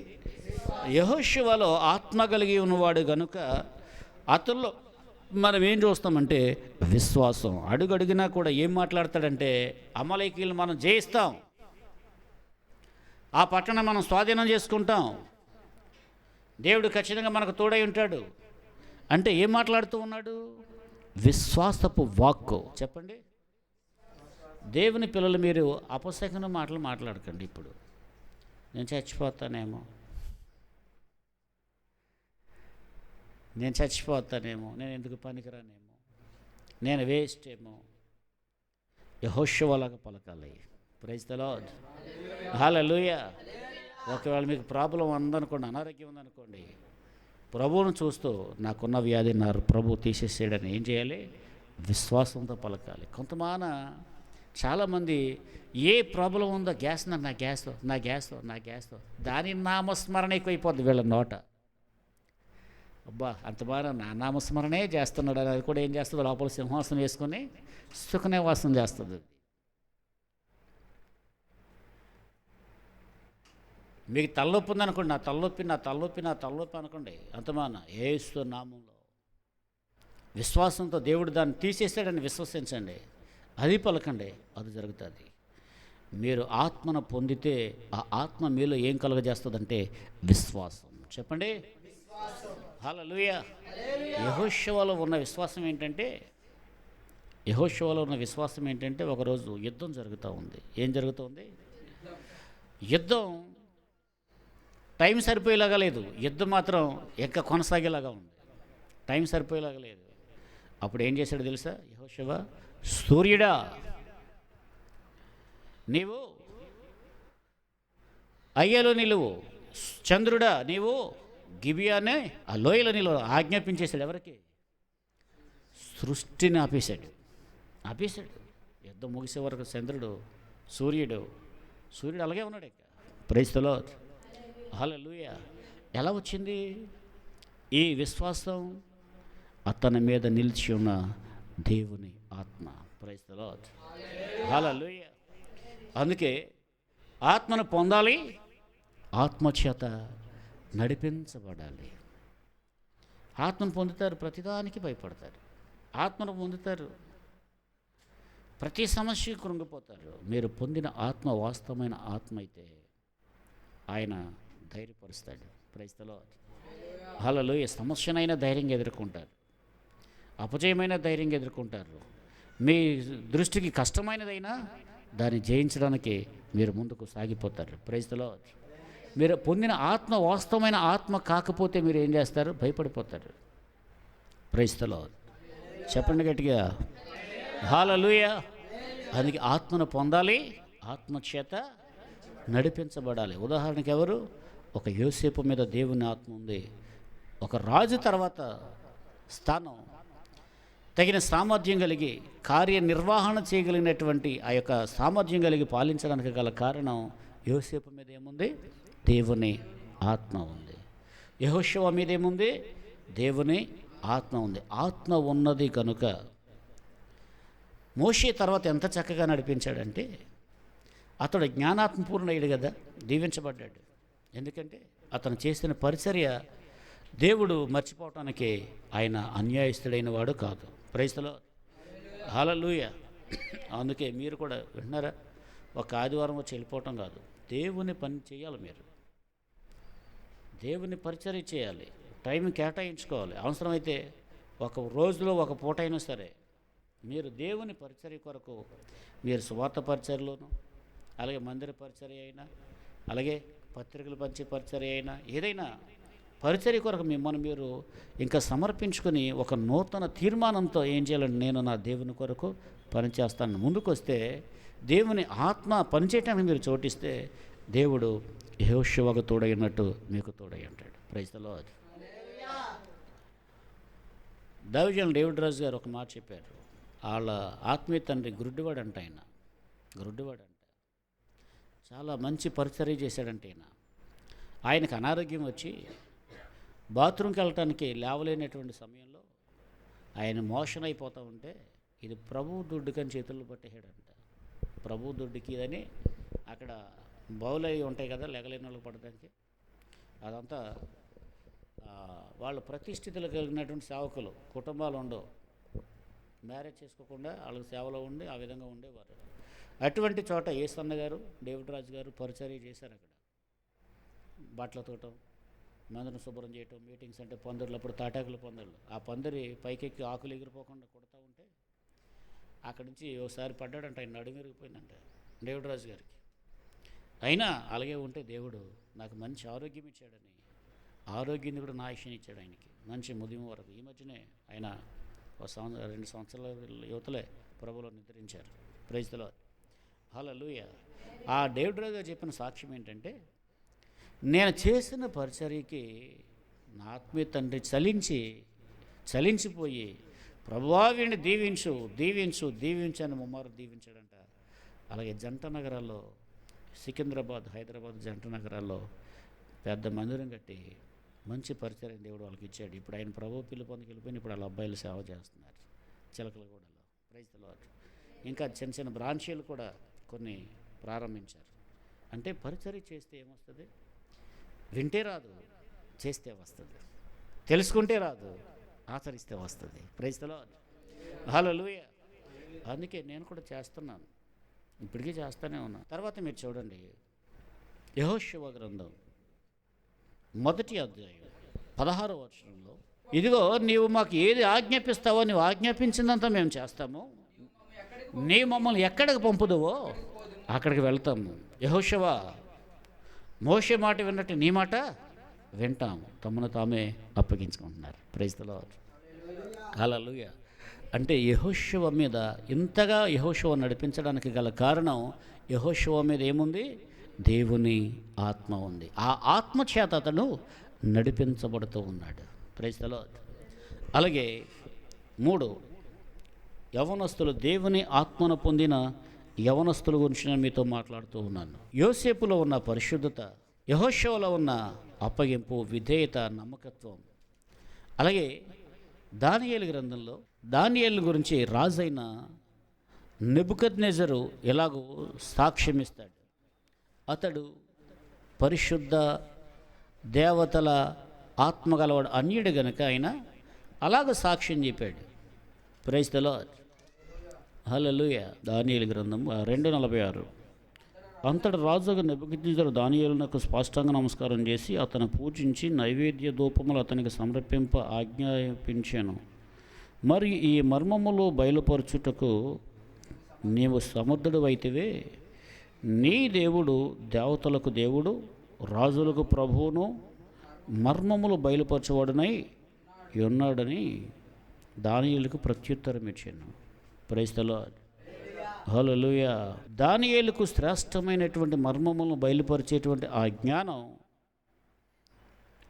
యెహోషువలో ఆత్మ కలిగి ఉన్నవాడు గనుక అతనిలో మనం ఏం చూస్తామంటే విశ్వాసం. అడుగడిగినా కూడా ఏం మాట్లాడతాడంటే అమలేకీలు మనం జయిస్తాం, ఆ పట్టణం మనం స్వాధీనం చేసుకుంటాం, దేవుడు ఖచ్చితంగా మనకు తోడై ఉంటాడు అంటే ఏం మాట్లాడుతూ ఉన్నాడు? విశ్వాసపు వాక్కు. చెప్పండి. దేవుని పిల్లలు మీరు అపశకున మాటలు మాట్లాడకండి. ఇప్పుడు నేను చచ్చిపోతానేమో, నేను ఎందుకు పనికిరానేమో, నేను వేస్ట్ ఏమో, యెహోషువలాగా పలకాలి. Praise the lord. హల్లెలూయా. ఒకవేళ మీకు ప్రాబ్లం ఉందనుకోండి, అనారోగ్యం ఉందనుకోండి, ప్రభువును చూస్తూ నాకున్న వ్యాధి ప్రభు తీసేసేయడని ఏం చేయాలి? విశ్వాసంతో పలకాలి. కొంతమాన చాలామంది ఏ ప్రాబ్లం ఉందో నా గ్యాస్ దాని నామస్మరణ ఎక్కువైపోద్ది వీళ్ళ నోట. అబ్బా అంత బాగా నా నామస్మరణే చేస్తున్నాడు అని అది కూడా ఏం చేస్తుంది? లోపల సింహాసనం వేసుకొని సుఖనివాసం చేస్తుంది. మీకు తలనొప్పి ఉందనుకోండి, నా తలనొప్పి అనుకోండి. అంతమాన యేసు నామంలో విశ్వాసంతో దేవుడు దాన్ని తీసేసాడని విశ్వసించండి, అది పలకండి, అది జరుగుతుంది. మీరు ఆత్మను పొందితే ఆ ఆత్మ మీలో ఏం కలుగజేస్తుందంటే విశ్వాసం. చెప్పండి హల్లెలూయా. యెహోషువలో ఉన్న విశ్వాసం ఏంటంటే ఒకరోజు యుద్ధం జరుగుతూ ఉంది. ఏం జరుగుతుంది? యుద్ధం టైం సరిపోయేలాగా లేదు. యుద్ధం మాత్రం ఇంకా కొనసాగేలాగా ఉంది. టైం సరిపోయేలాగా లేదు. అప్పుడు ఏం చేశాడు తెలుసా యెహోషువ? సూర్యుడా నీవు అయ్యలో నిలువు, చంద్రుడా నీవు గిబియానే ఆ లోయలో నిలువు ఆజ్ఞాపించేశాడు. ఎవరికి? సృష్టిని ఆపేశాడు. యుద్ధం ముగిసే వరకు చంద్రుడు, సూర్యుడు అలాగే ఉన్నాడు. ఇక ప్రైజ్ ది లార్డ్. హల్లెలూయా. ఎలా వచ్చింది ఈ విశ్వాసం? అతని మీద నిలిచి ఉన్న దేవుని ఆత్మ. Praise the lord. హల్లెలూయా. అందుకే ఆత్మను పొందాలి, ఆత్మచేత నడిపించబడాలి. ఆత్మను పొందుతారు, ప్రతిదానికి భయపడతారు. ఆత్మను పొందుతారు, ప్రతి సమస్య కృంగిపోతారు. మీరు పొందిన ఆత్మ వాస్తవమైన ఆత్మ అయితే ఆయన ధైర్యపరుస్తాడు. Praise the lord. హల్లెలూయా. సమస్యనైనా ధైర్యంగా ఎదుర్కొంటారు, అపజయమైన ధైర్యంగా ఎదుర్కొంటారు. మీ దృష్టికి కష్టమైనదైనా దాన్ని జయించడానికి మీరు ముందుకు సాగిపోతారు. Praise the lord. మీరు పొందిన ఆత్మ వాస్తవమైన ఆత్మ కాకపోతే మీరు ఏం చేస్తారు? భయపడిపోతారు. Praise the Lord. చెప్పండి గట్టిగా హల్లెలూయా. అందుకే ఆత్మను పొందాలి, ఆత్మ చేత నడిపించబడాలి. ఉదాహరణకి ఎవరు? ఒక యోసేపు మీద దేవుని ఆత్మ ఉంది. ఒక రాజు తర్వాత స్థానం, తగిన సామర్థ్యం కలిగి కార్యనిర్వహణ చేయగలిగినటువంటి ఆ యొక్క సామర్థ్యం కలిగి పాలించడానికి గల కారణం యోసేపు మీద ఏముంది? దేవుని ఆత్మ ఉంది. యెహోషువ మీద ఏముంది? దేవుని ఆత్మ ఉంది. ఆత్మ ఉన్నది కనుక మోషే తర్వాత ఎంత చక్కగా నడిపించాడంటే అతడు జ్ఞానాత్మపూర్ణుడయ్యాడు కదా, దీవించబడ్డాడు. ఎందుకంటే అతను చేసిన పరిచర్య దేవుడు మర్చిపోవటానికి ఆయన అన్యాయస్తుడైన వాడు కాదు. Praise the lord. హల్లెలూయా. అందుకే మీరు కూడా వింటున్నారా? ఒక ఆదివారం వచ్చి వెళ్ళిపోవటం కాదు, దేవుని పని చేయాలి. మీరు దేవుని పరిచర్య చేయాలి, టైం కేటాయించుకోవాలి. అవసరమైతే ఒక రోజులో ఒక పూట అయినా సరే మీరు దేవుని పరిచర్య కొరకు మీరు సువార్త పరిచర్యలోను, అలాగే మందిర పరిచర్య అయినా, అలాగే పత్రికలు పంచే పరిచర్య అయినా, ఏదైనా పరిచర్య కొరకు మిమ్మల్ని మీరు ఇంకా సమర్పించుకొని ఒక నూతన తీర్మానంతో ఏం చేయాలంటే, నేను నా దేవుని కొరకు పనిచేస్తాను ముందుకు వస్తే, దేవుని ఆత్మ పనిచేయటానికి మీరు చోటిస్తే దేవుడు యెహోషువకు తోడైనట్టు మీకు తోడై అంటాడు. Praise the lord. దైవజనులు డేవిడ్ రాజు గారు ఒక మాట చెప్పారు. వాళ్ళ ఆత్మీయ తండ్రి గురుడ్డివాడు అంట, ఆయన గురుడ్డివాడు అంట, చాలా మంచి పరిచర్య చేశాడంటే ఆయనకు అనారోగ్యం వచ్చి బాత్రూమ్కి వెళ్ళటానికి లేవలేనటువంటి సమయంలో ఆయన మోషన్ అయిపోతూ ఉంటే, ఇది ప్రభు దుడ్డుకని చేతుల్లో పట్టేసాడంట. ప్రభు దుడ్డుకి అని అక్కడ బౌల్ అవి ఉంటాయి కదా లెగలేని వాళ్ళకి పడడానికి, అదంతా వాళ్ళు ప్రతిష్ఠితులు కలిగినటువంటి సేవకులు కుటుంబాలు ఉండవు, మ్యారేజ్ చేసుకోకుండా వాళ్ళకి సేవలో ఉండి ఆ విధంగా ఉండేవారు. అటువంటి చోట ఏసన్న గారు డేవిడ్ రాజు గారు పరిచర్య చేశారు. అక్కడ బట్టల తోటం, మందును శుభ్రం చేయటం, మీటింగ్స్ అంటే పందిర్లు, అప్పుడు తాటాకుల పందిర్లు, ఆ పందిరి పైకెక్కి ఆకులు ఎగిరిపోకుండా కొడతా ఉంటే అక్కడి నుంచి ఒకసారి పడ్డాడంట, ఆయన నడుము విరిగిపోయిందంట డేవిడ్ రాజు గారికి. అయినా అలాగే ఉంటే దేవుడు నాకు మంచి ఆరోగ్యం ఇచ్చాడని, ఆరోగ్యాన్ని కూడా నా ఆయుష్ని ఇచ్చాడు ఆయనకి, మంచి ముదిమ వరకు. ఈ మధ్యనే ఆయన 2 సంవత్సరాల యువతలే ప్రభువులో నిద్రించారు. Praise the lord. హల్లెలూయా. ఆ డేవిడ్ రాజు గారు చెప్పిన సాక్ష్యం ఏంటంటే, నేను చేసిన పరిచర్యకి నా ఆత్మీయ తండ్రి చలించిపోయి ప్రభువా వీడిని దీవించు దీవించు దీవించు అని ముమ్మారు దీవించాడంట. అలాగే జంట నగరాల్లో, సికింద్రాబాద్, హైదరాబాద్ జంట నగరాల్లో పెద్ద మందిరం కట్టి మంచి పరిచర్య దేవుడు వాళ్ళకి ఇచ్చాడు. ఇప్పుడు ఆయన ప్రభు పిలుపొందుకు వెళ్ళిపోయిన ఇప్పుడు వాళ్ళ అబ్బాయిలు సేవ చేస్తున్నారు చిలకలగూడలో. Praise the lord. ఇంకా చిన్న చిన్న బ్రాంచీలు కూడా కొన్ని ప్రారంభించారు. అంటే పరిచర్య చేస్తే ఏమొస్తుంది? వింటే రాదు, చేస్తే వస్తుంది. తెలుసుకుంటే రాదు, ఆచరిస్తే వస్తుంది. Praise the lord. హల్లెలూయా. అందుకే నేను కూడా చేస్తున్నాను, ఇప్పటికీ చేస్తూనే ఉన్నాను. తర్వాత మీరు చూడండి, యెహోషువ గ్రంథం 1వ అధ్యాయం 16వ వచనంలో, ఇదిగో నీవు మాకు ఏది ఆజ్ఞాపిస్తావో నీవు ఆజ్ఞాపించిందంతా మేము చేస్తాము, నీవు మమ్మల్ని ఎక్కడికి పంపుదువో అక్కడికి వెళ్తాము. యెహోషువ మోషే మాట విన్నట్టు నీ మాట వింటాము. తమను తామే అప్పగించుకుంటున్నారు. Praise the lord. హల్లెలూయా. అంటే యెహోషువ మీద ఇంతగా యెహోషువ నడిపించడానికి గల కారణం, యెహోషువ మీద ఏముంది? దేవుని ఆత్మ ఉంది. ఆ ఆత్మ చేత అతను నడిపించబడుతూ ఉన్నాడు. Praise the lord. అలాగే 3, యవనస్తులు, దేవుని ఆత్మను పొందిన యవనస్తుల గురించి నేను మీతో మాట్లాడుతూ ఉన్నాను. యోసేపులో ఉన్న పరిశుద్ధత, యెహోషువలో ఉన్న అప్పగింపు, విధేయత, నమ్మకత్వం. అలాగే దానియేలు గ్రంథంలో దానియేలు గురించి రాజైన నెబుకద్నెజరు ఎలాగో సాక్ష్యం ఇస్తాడు. అతడు పరిశుద్ధ దేవతల ఆత్మ గలవాడు అన్యుడు గనుక ఆయన అలాగ సాక్ష్యం చెప్పాడు. Praise the lord. హల్లెలూయా. దానియేలు గ్రంథం 2:46. అంతటి రాజుగా నెబుకద్నెజరు దానియేలునకు స్పష్టంగా నమస్కారం చేసి అతను పూజించి నైవేద్య ధూపములు అతనికి సమర్పింప ఆజ్ఞాపించాను. మరియు ఈ మర్మములు బయలుపరచుటకు నీవు సమర్థుడు అయితివే, నీ దేవుడు దేవతలకు దేవుడు, రాజులకు ప్రభువును, మర్మములు బయలుపరచువాడునై ఉన్నాడని దానియేలుకు ప్రత్యుత్తరం ఇచ్చాను. Praise the lord. హల్లెలూయా. దానియేలుకు శ్రేష్టమైనటువంటి మర్మములను బయలుపరిచేటువంటి ఆ జ్ఞానం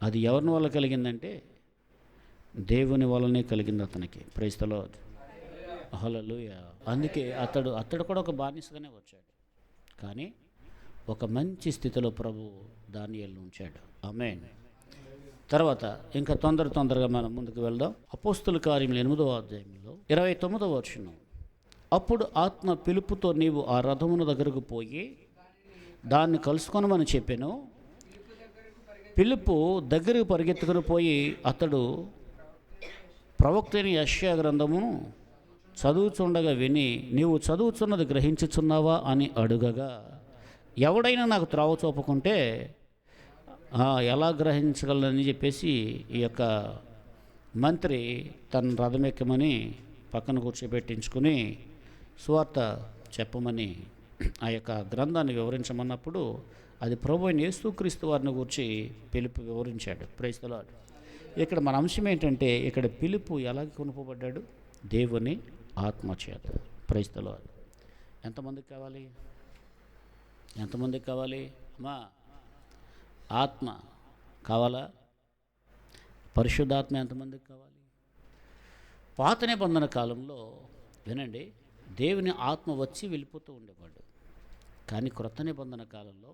అది ఎవరిని వల్ల కలిగిందంటే దేవుని వల్లనే కలిగింది అతనికి. Praise the lord. హల్లెలూయా. అందుకే అతడు కూడా ఒక బానిసగానే వచ్చాడు, కానీ ఒక మంచి స్థితిలో ప్రభు దానియేలును ఉంచాడు. ఆమేన్. తర్వాత ఇంకా తొందరగా మనం ముందుకు వెళ్దాం. అపోస్తుల కార్యములు 8వ అధ్యాయంలో 29వ వచనం. అప్పుడు ఆత్మ పిలుపుతో నీవు ఆ రథమున దగ్గరకు పోయి దాన్ని కలుసుకొనమని చెప్పాను. పిలుపు దగ్గరకు పరిగెత్తుకుని పోయి అతడు ప్రవక్త అయిన యెషయా గ్రంథమును చదువుచుండగా విని, నీవు చదువుచున్నది గ్రహించుచున్నావా అని అడుగగా, ఎవడైనా నాకు త్రోవ చూపకుంటే ఎలా గ్రహించగలనని చెప్పేసి ఈ యొక్క మంత్రి తన రథం ఎక్కమని పక్కన కూర్చోబెట్టించుకుని సువార్త చెప్పమని ఆ యొక్క గ్రంథాన్ని వివరించమన్నప్పుడు అది ప్రభువైన యేసుక్రీస్తు వారిని గురించి పిలుపు వివరించాడు. Praise the lord. ఇక్కడ మన అంశం ఏంటంటే, ఇక్కడ పిలుపు ఎలాగ కొనుపబడ్డాడు? దేవుని ఆత్మచేత. Praise the lord. ఎంతమందికి కావాలి? ఎంతమందికి కావాలి అమ్మా? ఆత్మ కావాలా? పరిశుద్ధాత్మ ఎంతమందికి కావాలి? పాత నిబంధన కాలంలో వినండి, దేవుని ఆత్మ వచ్చి వెళ్ళిపోతూ ఉండేవాడు. కానీ క్రొత్త నిబంధన కాలంలో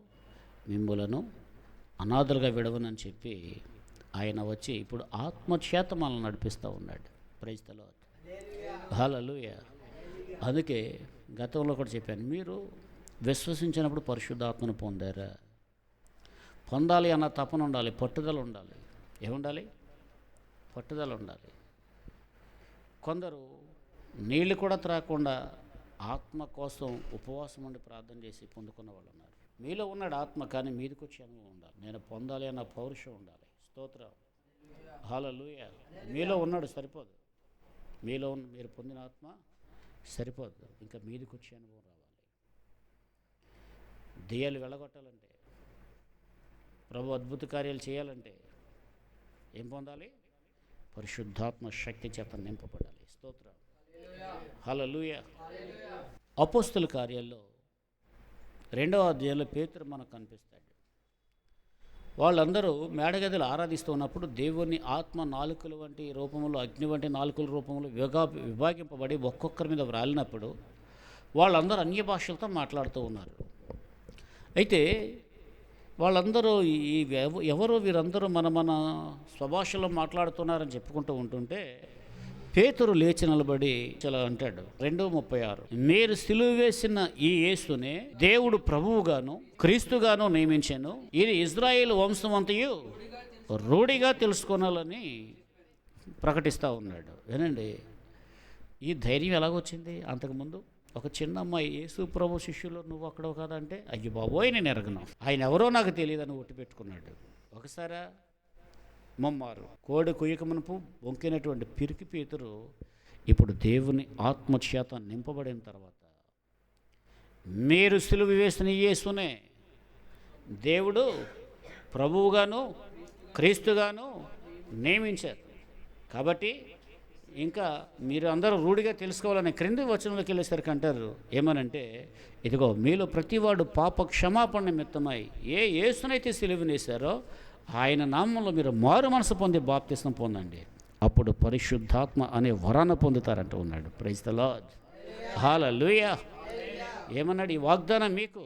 మిమ్ములను అనాథలుగా విడవనని చెప్పి ఆయన వచ్చి ఇప్పుడు ఆత్మచేత మనల్ని నడిపిస్తూ ఉన్నాడు. Praise the lord. హల్లెలూయా. అందుకే గతంలో కూడా చెప్పాను, మీరు విశ్వసించినప్పుడు పరిశుద్ధాత్మను పొందారా? పొందాలి అన్న తపన ఉండాలి, పట్టుదల ఉండాలి. ఏముండాలి? పట్టుదల ఉండాలి. కొందరు నీళ్ళు కూడా త్రాగకుండా ఆత్మ కోసం ఉపవాసం ఉండి ప్రార్థన చేసి పొందుకున్న వాళ్ళు ఉన్నారు. మీలో ఉన్నాడు ఆత్మ, కానీ మీదికి వచ్చే అనుభవం ఉండాలి. నేను పొందాలి అన్న పౌరుషం ఉండాలి. స్తోత్రం. హల్లెలూయా. మీలో ఉన్నాడు సరిపోదు. మీలో మీరు పొందిన ఆత్మ సరిపోదు, ఇంకా మీదికి వచ్చే అనుభవం రావాలి. దెయ్యాలు వెళ్ళగొట్టాలంటే, ప్రభు అద్భుత కార్యాలు చేయాలంటే ఏం పొందాలి? పరిశుద్ధాత్మ శక్తి చేత నింపబడాలి. స్తోత్రం. హల్లెలూయా. అపోస్తుల కార్యాల్లో 2వ అధ్యాయంలో పేతురు మనకు కనిపిస్తాడు. వాళ్ళందరూ మేడగదిలో ఆరాధిస్తూ ఉన్నప్పుడు దేవుని ఆత్మ నాలుకల వంటి రూపంలో, అగ్ని వంటి నాలుకల రూపంలో విభాగింపబడి ఒక్కొక్కరి మీద వ్రాలినప్పుడు వాళ్ళందరూ అన్య భాషలతో మాట్లాడుతూ ఉన్నారు. అయితే వాళ్ళందరూ ఎవరు వీరందరూ మన స్వభాషలో మాట్లాడుతున్నారని చెప్పుకుంటూ ఉంటుంటే పేతురు లేచి నిలబడి చాలా అంటాడు. 2:36, మీరు సిలువ వేసిన ఈ యేసునే దేవుడు ప్రభువుగాను క్రీస్తుగాను నియమించాను, ఇది ఇజ్రాయేల్ వంశమంతయు రూఢిగా తెలుసుకోనాలని ప్రకటిస్తూ ఉన్నాడు. వినండి, ఈ ధైర్యం ఎలాగొచ్చింది? అంతకుముందు ఒక చిన్న అమ్మాయి, యేసు ప్రభు శిష్యులు నువ్వు అక్కడ కాదంటే, అయ్యో బాబోయ్ నేను ఎరగను, ఆయన ఎవరో నాకు తెలియదని ఒట్టి పెట్టుకున్నాడు. ఒకసారి ముమ్మారు కోడి కుయ్యకమునపు వంకినటువంటి పిరికి పేతురు ఇప్పుడు దేవుని ఆత్మచేత నింపబడిన తర్వాత, మీరు సిలువ వేసిన యేసునే దేవుడు ప్రభువుగాను క్రీస్తుగాను నియమించారు, కాబట్టి ఇంకా మీరు అందరూ రూఢిగా తెలుసుకోవాలని క్రింది వచనంలోకి వెళ్ళేసరికి అంటారు ఏమనంటే, ఇదిగో మీలో ప్రతివాడు పాప క్షమాపణ నిమిత్తమై ఏ యేసునైతే సిలువనేశారో ఆయన నామంలో మీరు మారు మనసు పొంది బాప్తిస్మం పొందండి, అప్పుడు పరిశుద్ధాత్మ అనే వరాన్ని పొందుతారంటూ ఉన్నాడు. Praise the lord. హల్లెలూయా. ఏమన్నాడు? ఈ వాగ్దానం మీకు,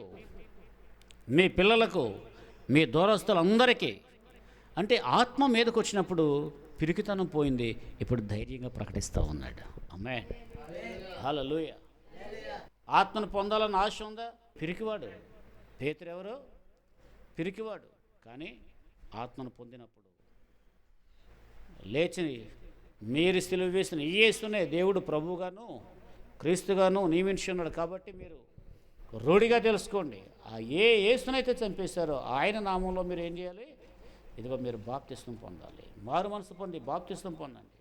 మీ పిల్లలకు, మీ దూరస్తులందరికీ. అంటే ఆత్మ మీదకి వచ్చినప్పుడు పిరికితనం పోయింది, ఇప్పుడు ధైర్యంగా ప్రకటిస్తూ ఉన్నాడు. ఆమేన్. హల్లెలూయా. ఆత్మను పొందాలని ఆశ ఉందా? పిరికివాడు. పేతురు ఎవరు? పిరికివాడు. కానీ ఆత్మను పొందినప్పుడు లేచి, మీరు సిలువ వేసిన ఈ యేసునే దేవుడు ప్రభువుగాను క్రీస్తుగాను నియమించున్నాడు, కాబట్టి మీరు రూఢిగా తెలుసుకోండి, ఆ ఏ యేసునైతే చంపేశారో ఆయన నామంలో మీరు ఏం చేయాలి? ఇదిగో మీరు బాప్తిస్మం పొందాలి, మారు మనసు పొంది బాప్తిస్మం పొందండి,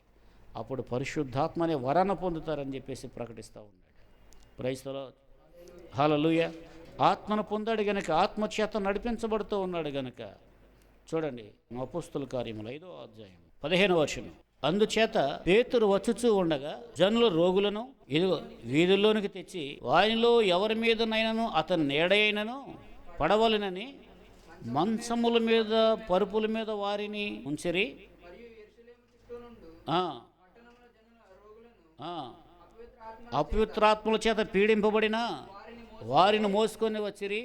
అప్పుడు పరిశుద్ధాత్మ అనే వరాన్ని పొందుతారని చెప్పేసి ప్రకటిస్తూ ఉన్నాడు. Praise the lord. హల్లెలూయా. ఆత్మను పొందాడు గనుక, ఆత్మచేత నడిపించబడుతూ ఉన్నాడు గనుక. చూడండి అపోస్తుల కార్యములు 5వ అధ్యాయం 15వ వచనం. అందుచేత పేతురు వచ్చుచూ ఉండగా జనులు రోగులను ఇదిగో వీధుల్లోనికి తెచ్చి వారిలో ఎవరి మీదనైనను అతని నీడైనను పడవలనని మంచముల మీద పరుపుల మీద వారిని ఉంచిరి. అపవిత్రాత్మల చేత పీడింపబడిన వారిని మోసుకొని వచ్చిరి.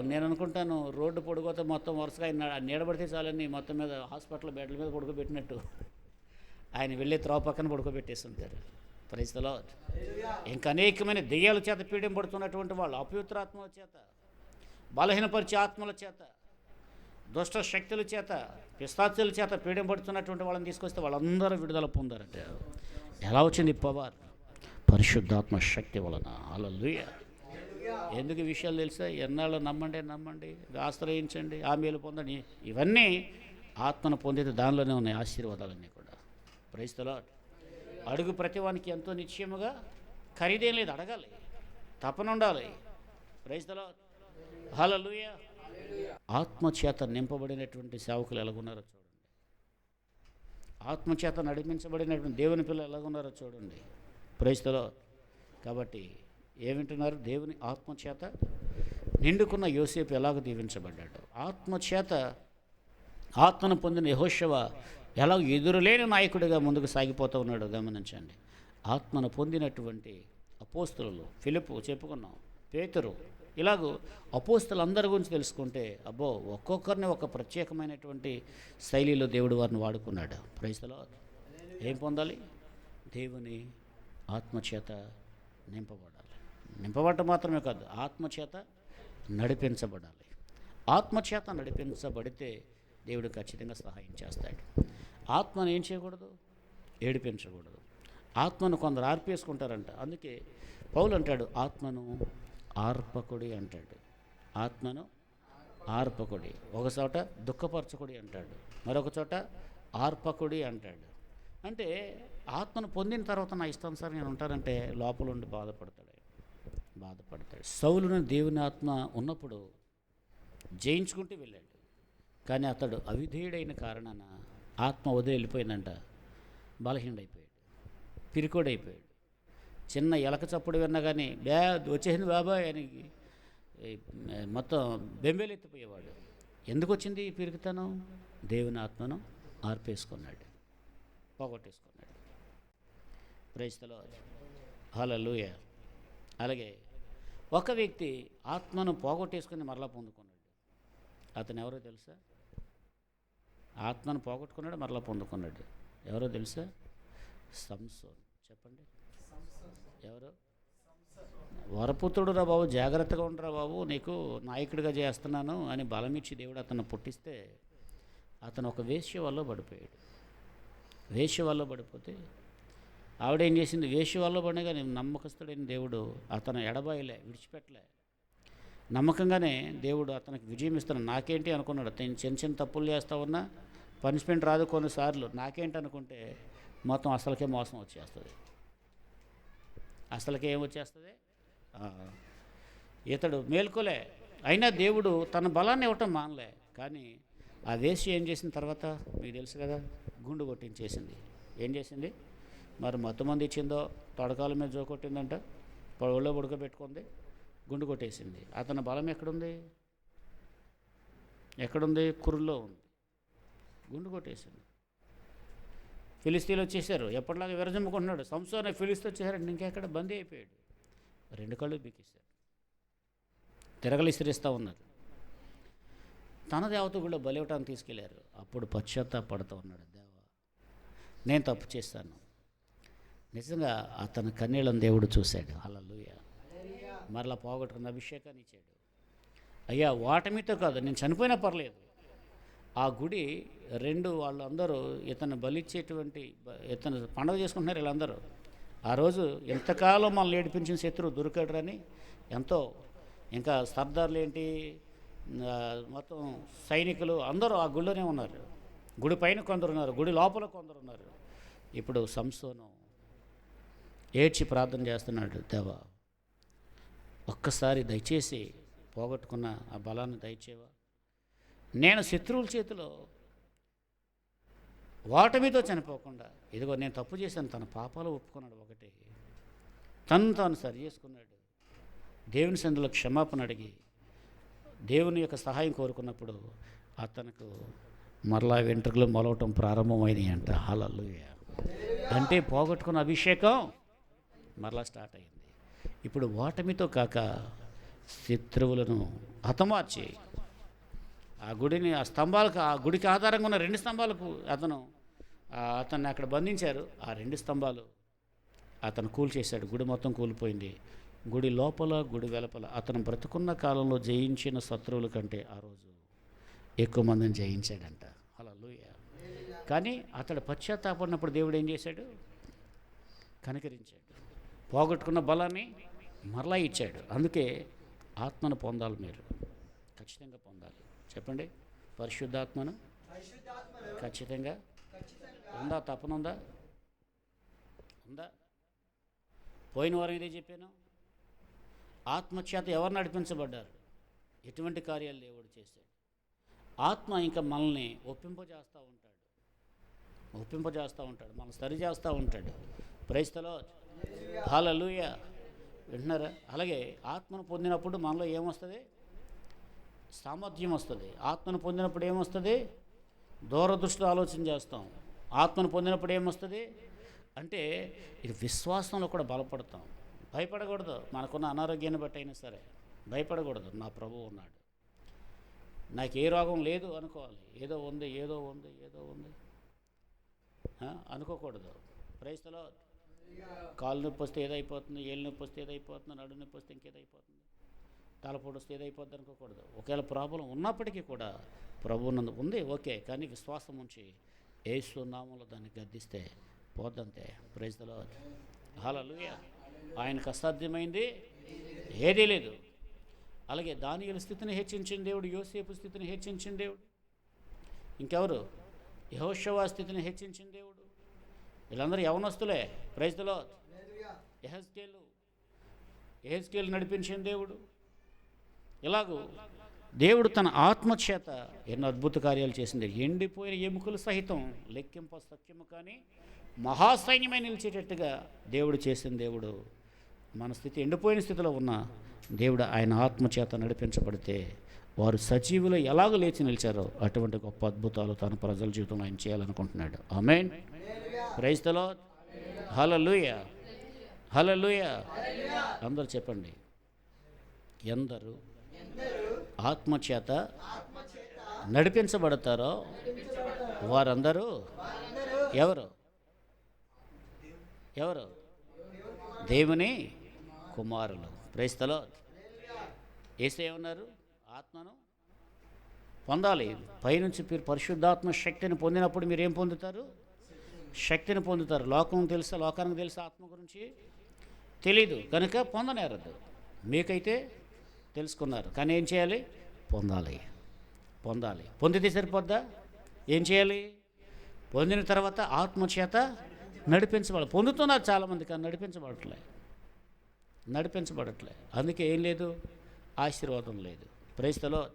నేను అనుకుంటాను రోడ్డు పొడిపోతే మొత్తం వరుసగా ఆయన నీడబడితే చాలని మొత్తం మీద హాస్పిటల్ బెడ్ల మీద పడుకోబెట్టినట్టు ఆయన వెళ్ళే త్రోవ పక్కన పడుకోబెట్టేస్తుంటారు. Praise the lord. ఇంకా అనేకమైన దెయ్యాల చేత పీడింపడుతున్నటువంటి వాళ్ళు, అపవిత్రాత్మల చేత, బలహీనపరిచే ఆత్మల చేత, దుష్ట శక్తుల చేత, పిశాచుల చేత పీడింపడుతున్నటువంటి వాళ్ళని తీసుకొస్తే వాళ్ళందరూ విడుదల పొందారట. ఎలా వచ్చింది పవర్? పరిశుద్ధాత్మ శక్తి వలన. హల్లెలూయా. ఎందుకు ఈ విషయాలు తెలుసా? ఎన్నాళ్ళు నమ్మండి, ఆశ్రయించండి, హామీలు పొందండి. ఇవన్నీ ఆత్మను పొందితే దానిలోనే ఉన్నాయి ఆశీర్వాదాలన్నీ కూడా. Praise the lord. అడుగు ప్రతివానికి ఎంతో నిశ్చయముగా, ఖరీదేం లేదు, అడగాలి, తపన ఉండాలి. Praise the lord. హల్లెలూయా. ఆత్మచేత నింపబడినటువంటి సేవకులు ఎలాగున్నారో చూడండి. ఆత్మచేత నడిపించబడినటువంటి దేవుని పిల్లలు ఎలాగున్నారో చూడండి. Praise the lord. కాబట్టి ఏమింటున్నారు? దేవుని ఆత్మచేత నిండుకున్న యోసేపు ఎలాగ దీవించబడ్డాడు, ఆత్మచేత ఆత్మను పొందిన యెహోషువ ఎలా ఎదురులేని నాయకుడిగా ముందుకు సాగిపోతూ ఉన్నాడు గమనించండి. ఆత్మను పొందినటువంటి అపోస్తలులు, ఫిలిప్పు చెప్పుకున్నాం, పేతురు, ఇలాగూ అపోస్తలందరి గురించి తెలుసుకుంటే అబ్బో, ఒక్కొక్కరిని ఒక ప్రత్యేకమైనటువంటి శైలిలో దేవుడు వారిని వాడుకున్నాడు. Praise the lord. ఏం పొందాలి? దేవుని ఆత్మచేత నింపబడాలి. నింపబడటం మాత్రమే కాదు, ఆత్మచేత నడిపించబడాలి. ఆత్మచేత నడిపించబడితే దేవుడు ఖచ్చితంగా సహాయం చేస్తాడు. ఆత్మను ఏం చేయకూడదు? ఏడిపించకూడదు. ఆత్మను కొందరు ఆర్పేసుకుంటారంట. అందుకే పౌలు అంటాడు, ఆత్మను ఆర్పకుడి అంటాడు. ఆత్మను ఆర్పకుడి. ఒక చోట దుఃఖపరచకుడి అంటాడు, మరొక చోట ఆర్పకుడి అంటాడు. అంటే ఆత్మను పొందిన తర్వాత నా ఇష్టానుసారం నేను ఉంటానంటే లోపల ఉండి బాధపడతాడు. సౌలును దేవుని ఆత్మ ఉన్నప్పుడు జయించుకుంటూ వెళ్ళాడు. కానీ అతడు అవిధేయుడైన కారణాన ఆత్మ వదిలి వెళ్ళిపోయిందంట. బలహీనుడైపోయాడు, పిరికోడైపోయాడు. చిన్న ఎలక చప్పుడు విన్నా కానీ వచ్చేసింది బాబాయ్ అని మొత్తం బెంబేలెత్తిపోయేవాడు. ఎందుకు వచ్చింది ఈ పిరికితనం? దేవుని ఆత్మను ఆర్పేసుకున్నాడు, పోగొట్టేసుకున్నాడు. Praise the lord. హల్లెలూయా. అలాగే ఒక వ్యక్తి ఆత్మను పోగొట్టేసుకుని మరలా పొందుకున్నాడు. అతను ఎవరో తెలుసా? ఆత్మను పోగొట్టుకున్నాడు, మరలా పొందుకున్నాడు. ఎవరో తెలుసా? సంసోన్. చెప్పండి, ఎవరు? వరపుత్రుడు రా బాబు, జాగ్రత్తగా ఉండరా బాబు, నీకు నాయకుడిగా చేస్తున్నాను అని బలమిచ్చి దేవుడు అతను పుట్టిస్తే అతను ఒక వేశ్య వల్ల పడిపోయాడు. వేశ్య వల్ల పడిపోతే ఆవిడేం చేసింది? వేశ్య వల్ల పడినగా నేను నమ్మకస్తుడైన దేవుడు అతను ఎడబాయలే, విడిచిపెట్టలే. నమ్మకంగానే దేవుడు అతనికి విజయం ఇస్తాను. నాకేంటి అనుకున్నాడు. చిన్న చిన్న తప్పులు చేస్తా ఉన్నా పనిష్మెంట్ రాదు కొన్నిసార్లు. నాకేంటి అనుకుంటే మొత్తం అసలుకే మోసం వచ్చేస్తుంది. అసలుకే ఏం వచ్చేస్తుంది? ఇతడు మేల్కోలే. అయినా దేవుడు తన బలాన్ని ఇవ్వటం మానలే. కానీ ఆ వేశ్య ఏం చేసిన తర్వాత మీకు తెలుసు కదా, గుండు కొట్టించేసింది. ఏం చేసింది మరి? మొత్తమంది ఇచ్చిందో తొడకాల మీద జోకొట్టిందంట, ఒళ్ళో ఉడకబెట్టుకుంది, గుండు కొట్టేసింది. అతని బలం ఎక్కడుంది? కురుల్లో ఉంది. గుండు కొట్టేసింది. ఫిలిస్తీన్లు వచ్చేసారు, ఎప్పటిలాగా విరజమ్ముకుంటున్నాడు. సంసోన్ ఫిలిస్తీ వచ్చేసారంటే ఇంకెక్కడ బందీ అయిపోయాడు. 2 కళ్ళు బీకేశారు, తిరగలిసిరిస్తూ ఉన్నారు. తన దేవత కూడా బలివటాన్ని తీసుకెళ్లారు. అప్పుడు పశ్చాత్తాపడుతూ ఉన్నాడు, దేవా నేను తప్పు చేశాను. నిజంగా అతని కన్నీళ్ళని దేవుడు చూశాడు. హల్లెలూయా. మరలా పోగొట్టుకున్న అభిషేకాన్ని ఇచ్చాడు. అయ్యా, ఓటమితో కాదు, నేను చనిపోయినా పర్లేదు. ఆ గుడి 2 వాళ్ళందరూ ఇతను బలిచ్చేటువంటి ఇతను పండుగ చేసుకుంటున్నారు వీళ్ళందరూ. ఆ రోజు ఎంతకాలం మనల్ని ఏడిపించిన శత్రువు దొరికాడరని ఎంతో, ఇంకా సర్దార్లు ఏంటి, మొత్తం సైనికులు అందరూ ఆ గుడిలోనే ఉన్నారు. గుడి పైన కొందరు ఉన్నారు, గుడి లోపల కొందరు ఉన్నారు. ఇప్పుడు సంసోను ఏడ్చి ప్రార్థన చేస్తున్నాడు, దేవా ఒక్కసారి దయచేసి పోగొట్టుకున్న ఆ బలాన్ని దయచేవా. నేను శత్రువుల చేతిలో ఓటమితో చనిపోకుండా, ఇదిగో నేను తప్పు చేశాను. తన పాపాలు ఒప్పుకున్నాడు. ఒకటి తాను సరి చేసుకున్నాడు. దేవుని సన్నిధిలో క్షమాపణ అడిగి దేవుని యొక్క సహాయం కోరుకున్నప్పుడు అతనికి మరలా వెంట్రుకలు మొలవటం ప్రారంభమైనాయి అంట. హల్లెలూయా. అంటే పోగొట్టుకున్న అభిషేకం మరలా స్టార్ట్ అయింది. ఇప్పుడు ఓటమితో కాక శత్రువులను హతమార్చి ఆ గుడిని, ఆ స్తంభాలకు, ఆ గుడికి ఆధారంగా ఉన్న 2 స్తంభాలకు అతన్ని అక్కడ బంధించారు. ఆ 2 స్తంభాలు అతను కూల్చేశాడు. గుడి మొత్తం కూలిపోయింది. గుడి లోపల, గుడి వెలుపల అతను బ్రతుకున్న కాలంలో జయించిన శత్రువుల కంటే ఆ రోజు ఎక్కువ మందిని జయించాడంట. హల్లెలూయా. కానీ అతడు పశ్చాత్తాపడినప్పుడు దేవుడు ఏం చేశాడు? కనికరించాడు. పోగొట్టుకున్న బలాన్ని మరలా ఇచ్చాడు. అందుకే ఆత్మను పొందాలి, మీరు ఖచ్చితంగా పొందాలి. చెప్పండి, పరిశుద్ధాత్మను ఖచ్చితంగా ఉందా? తప్పనుందా? ఉందా? పోయిన వారం ఇదే చెప్పాను. ఆత్మచేత ఎవరు నడిపించబడ్డారు? ఎటువంటి కార్యాలు దేవుడు చేశాడు? ఆత్మ ఇంకా మనల్ని ఒప్పింపజేస్తూ ఉంటాడు, మనల్ని సరి చేస్తూ ఉంటాడు. ప్రైజ్ ది లార్డ్, హల్లెలూయా. వింటున్నారా? అలాగే ఆత్మను పొందినప్పుడు మనలో ఏమొస్తుంది? సామర్థ్యం వస్తుంది. ఆత్మను పొందినప్పుడు ఏమొస్తుంది? దూరదృష్టిలో ఆలోచన చేస్తాం. ఆత్మను పొందినప్పుడు ఏమొస్తుంది అంటే ఇది విశ్వాసంలో కూడా బలపడతాం. భయపడకూడదు. మనకున్న అనారోగ్యాన్ని బట్టి అయినా సరే భయపడకూడదు. నా ప్రభువు ఉన్నాడు, నాకు ఏ రోగం లేదు అనుకోవాలి. ఏదో ఉంది అనుకోకూడదు. Praise the lord. కాలు నొప్పి వస్తే ఏదైపోతుంది, ఏళ్ళు నొప్పి వస్తే ఏదైపోతుంది, నడు నొప్పి వస్తే ఇంకేదైపోతుంది, తలపోటు వస్తే ఏదైపోద్ది అనుకోకూడదు. ఒకవేళ ప్రాబ్లం ఉన్నప్పటికీ కూడా ప్రభువు నందు ఉంది, ఓకే, కానీ విశ్వాసం ఉంచి యేసు నామములో దాన్ని గద్దిస్తే పోద్దంతే. ప్రైజ్ ది లార్డ్, హల్లెలూయా. ఆయనకు అసాధ్యమైంది ఏదీ లేదు. అలాగే దానియేలు స్థితిని హెచ్చించిన దేవుడు, యోసేపు స్థితిని హెచ్చించిన దేవుడు, ఇంకెవరు? యెహోషువ స్థితిని హెచ్చించిన దేవుడు. వీళ్ళందరూ యవనస్తులే. Praise the lord. యెహెజ్కేలు నడిపించిన దేవుడు. ఇలాగూ దేవుడు తన ఆత్మచేత ఎన్నో అద్భుత కార్యాలు చేసింది. ఎండిపోయిన ఎముకలు సహితం లెక్కింప సత్యము కానీ మహాసైన్యమై నిలిచేటట్టుగా దేవుడు చేసిన దేవుడు. మన స్థితి ఎండిపోయిన స్థితిలో ఉన్న దేవుడు ఆయన ఆత్మచేత నడిపించబడితే వారు సజీవులు ఎలాగో లేచి నిలిచారో అటువంటి గొప్ప అద్భుతాలు తన ప్రజల జీవితంలో ఆయన చేయాలనుకుంటున్నాడు. ఆమేన్. ప్రైజ్ ది లార్డ్, హల్లెలూయా, హల్లెలూయా. అందరూ చెప్పండి, ఎందరు ఆత్మచేత నడిపించబడతారో వారందరూ ఎవరు? దేవుని కుమారులు. Praise the lord. యేసయ్య ఉన్నారు, ఆత్మను పొందాలి. పైనుంచి మీరు పరిశుద్ధాత్మ శక్తిని పొందినప్పుడు మీరు ఏం పొందుతారు? శక్తిని పొందుతారు. లోకానికి తెలుసా ఆత్మ గురించి? తెలీదు కనుక పొందనేరదు. మీకైతే తెలుసుకున్నారు, కానీ ఏం చేయాలి? పొందాలి. పొందితే సరిపోద్దా? ఏం చేయాలి? పొందిన తర్వాత ఆత్మచేత నడిపించబడాలి. పొందుతున్నారు చాలామంది, కానీ నడిపించబడట్లే. అందుకే ఏం లేదు? ఆశీర్వాదం లేదు. Praise the lord.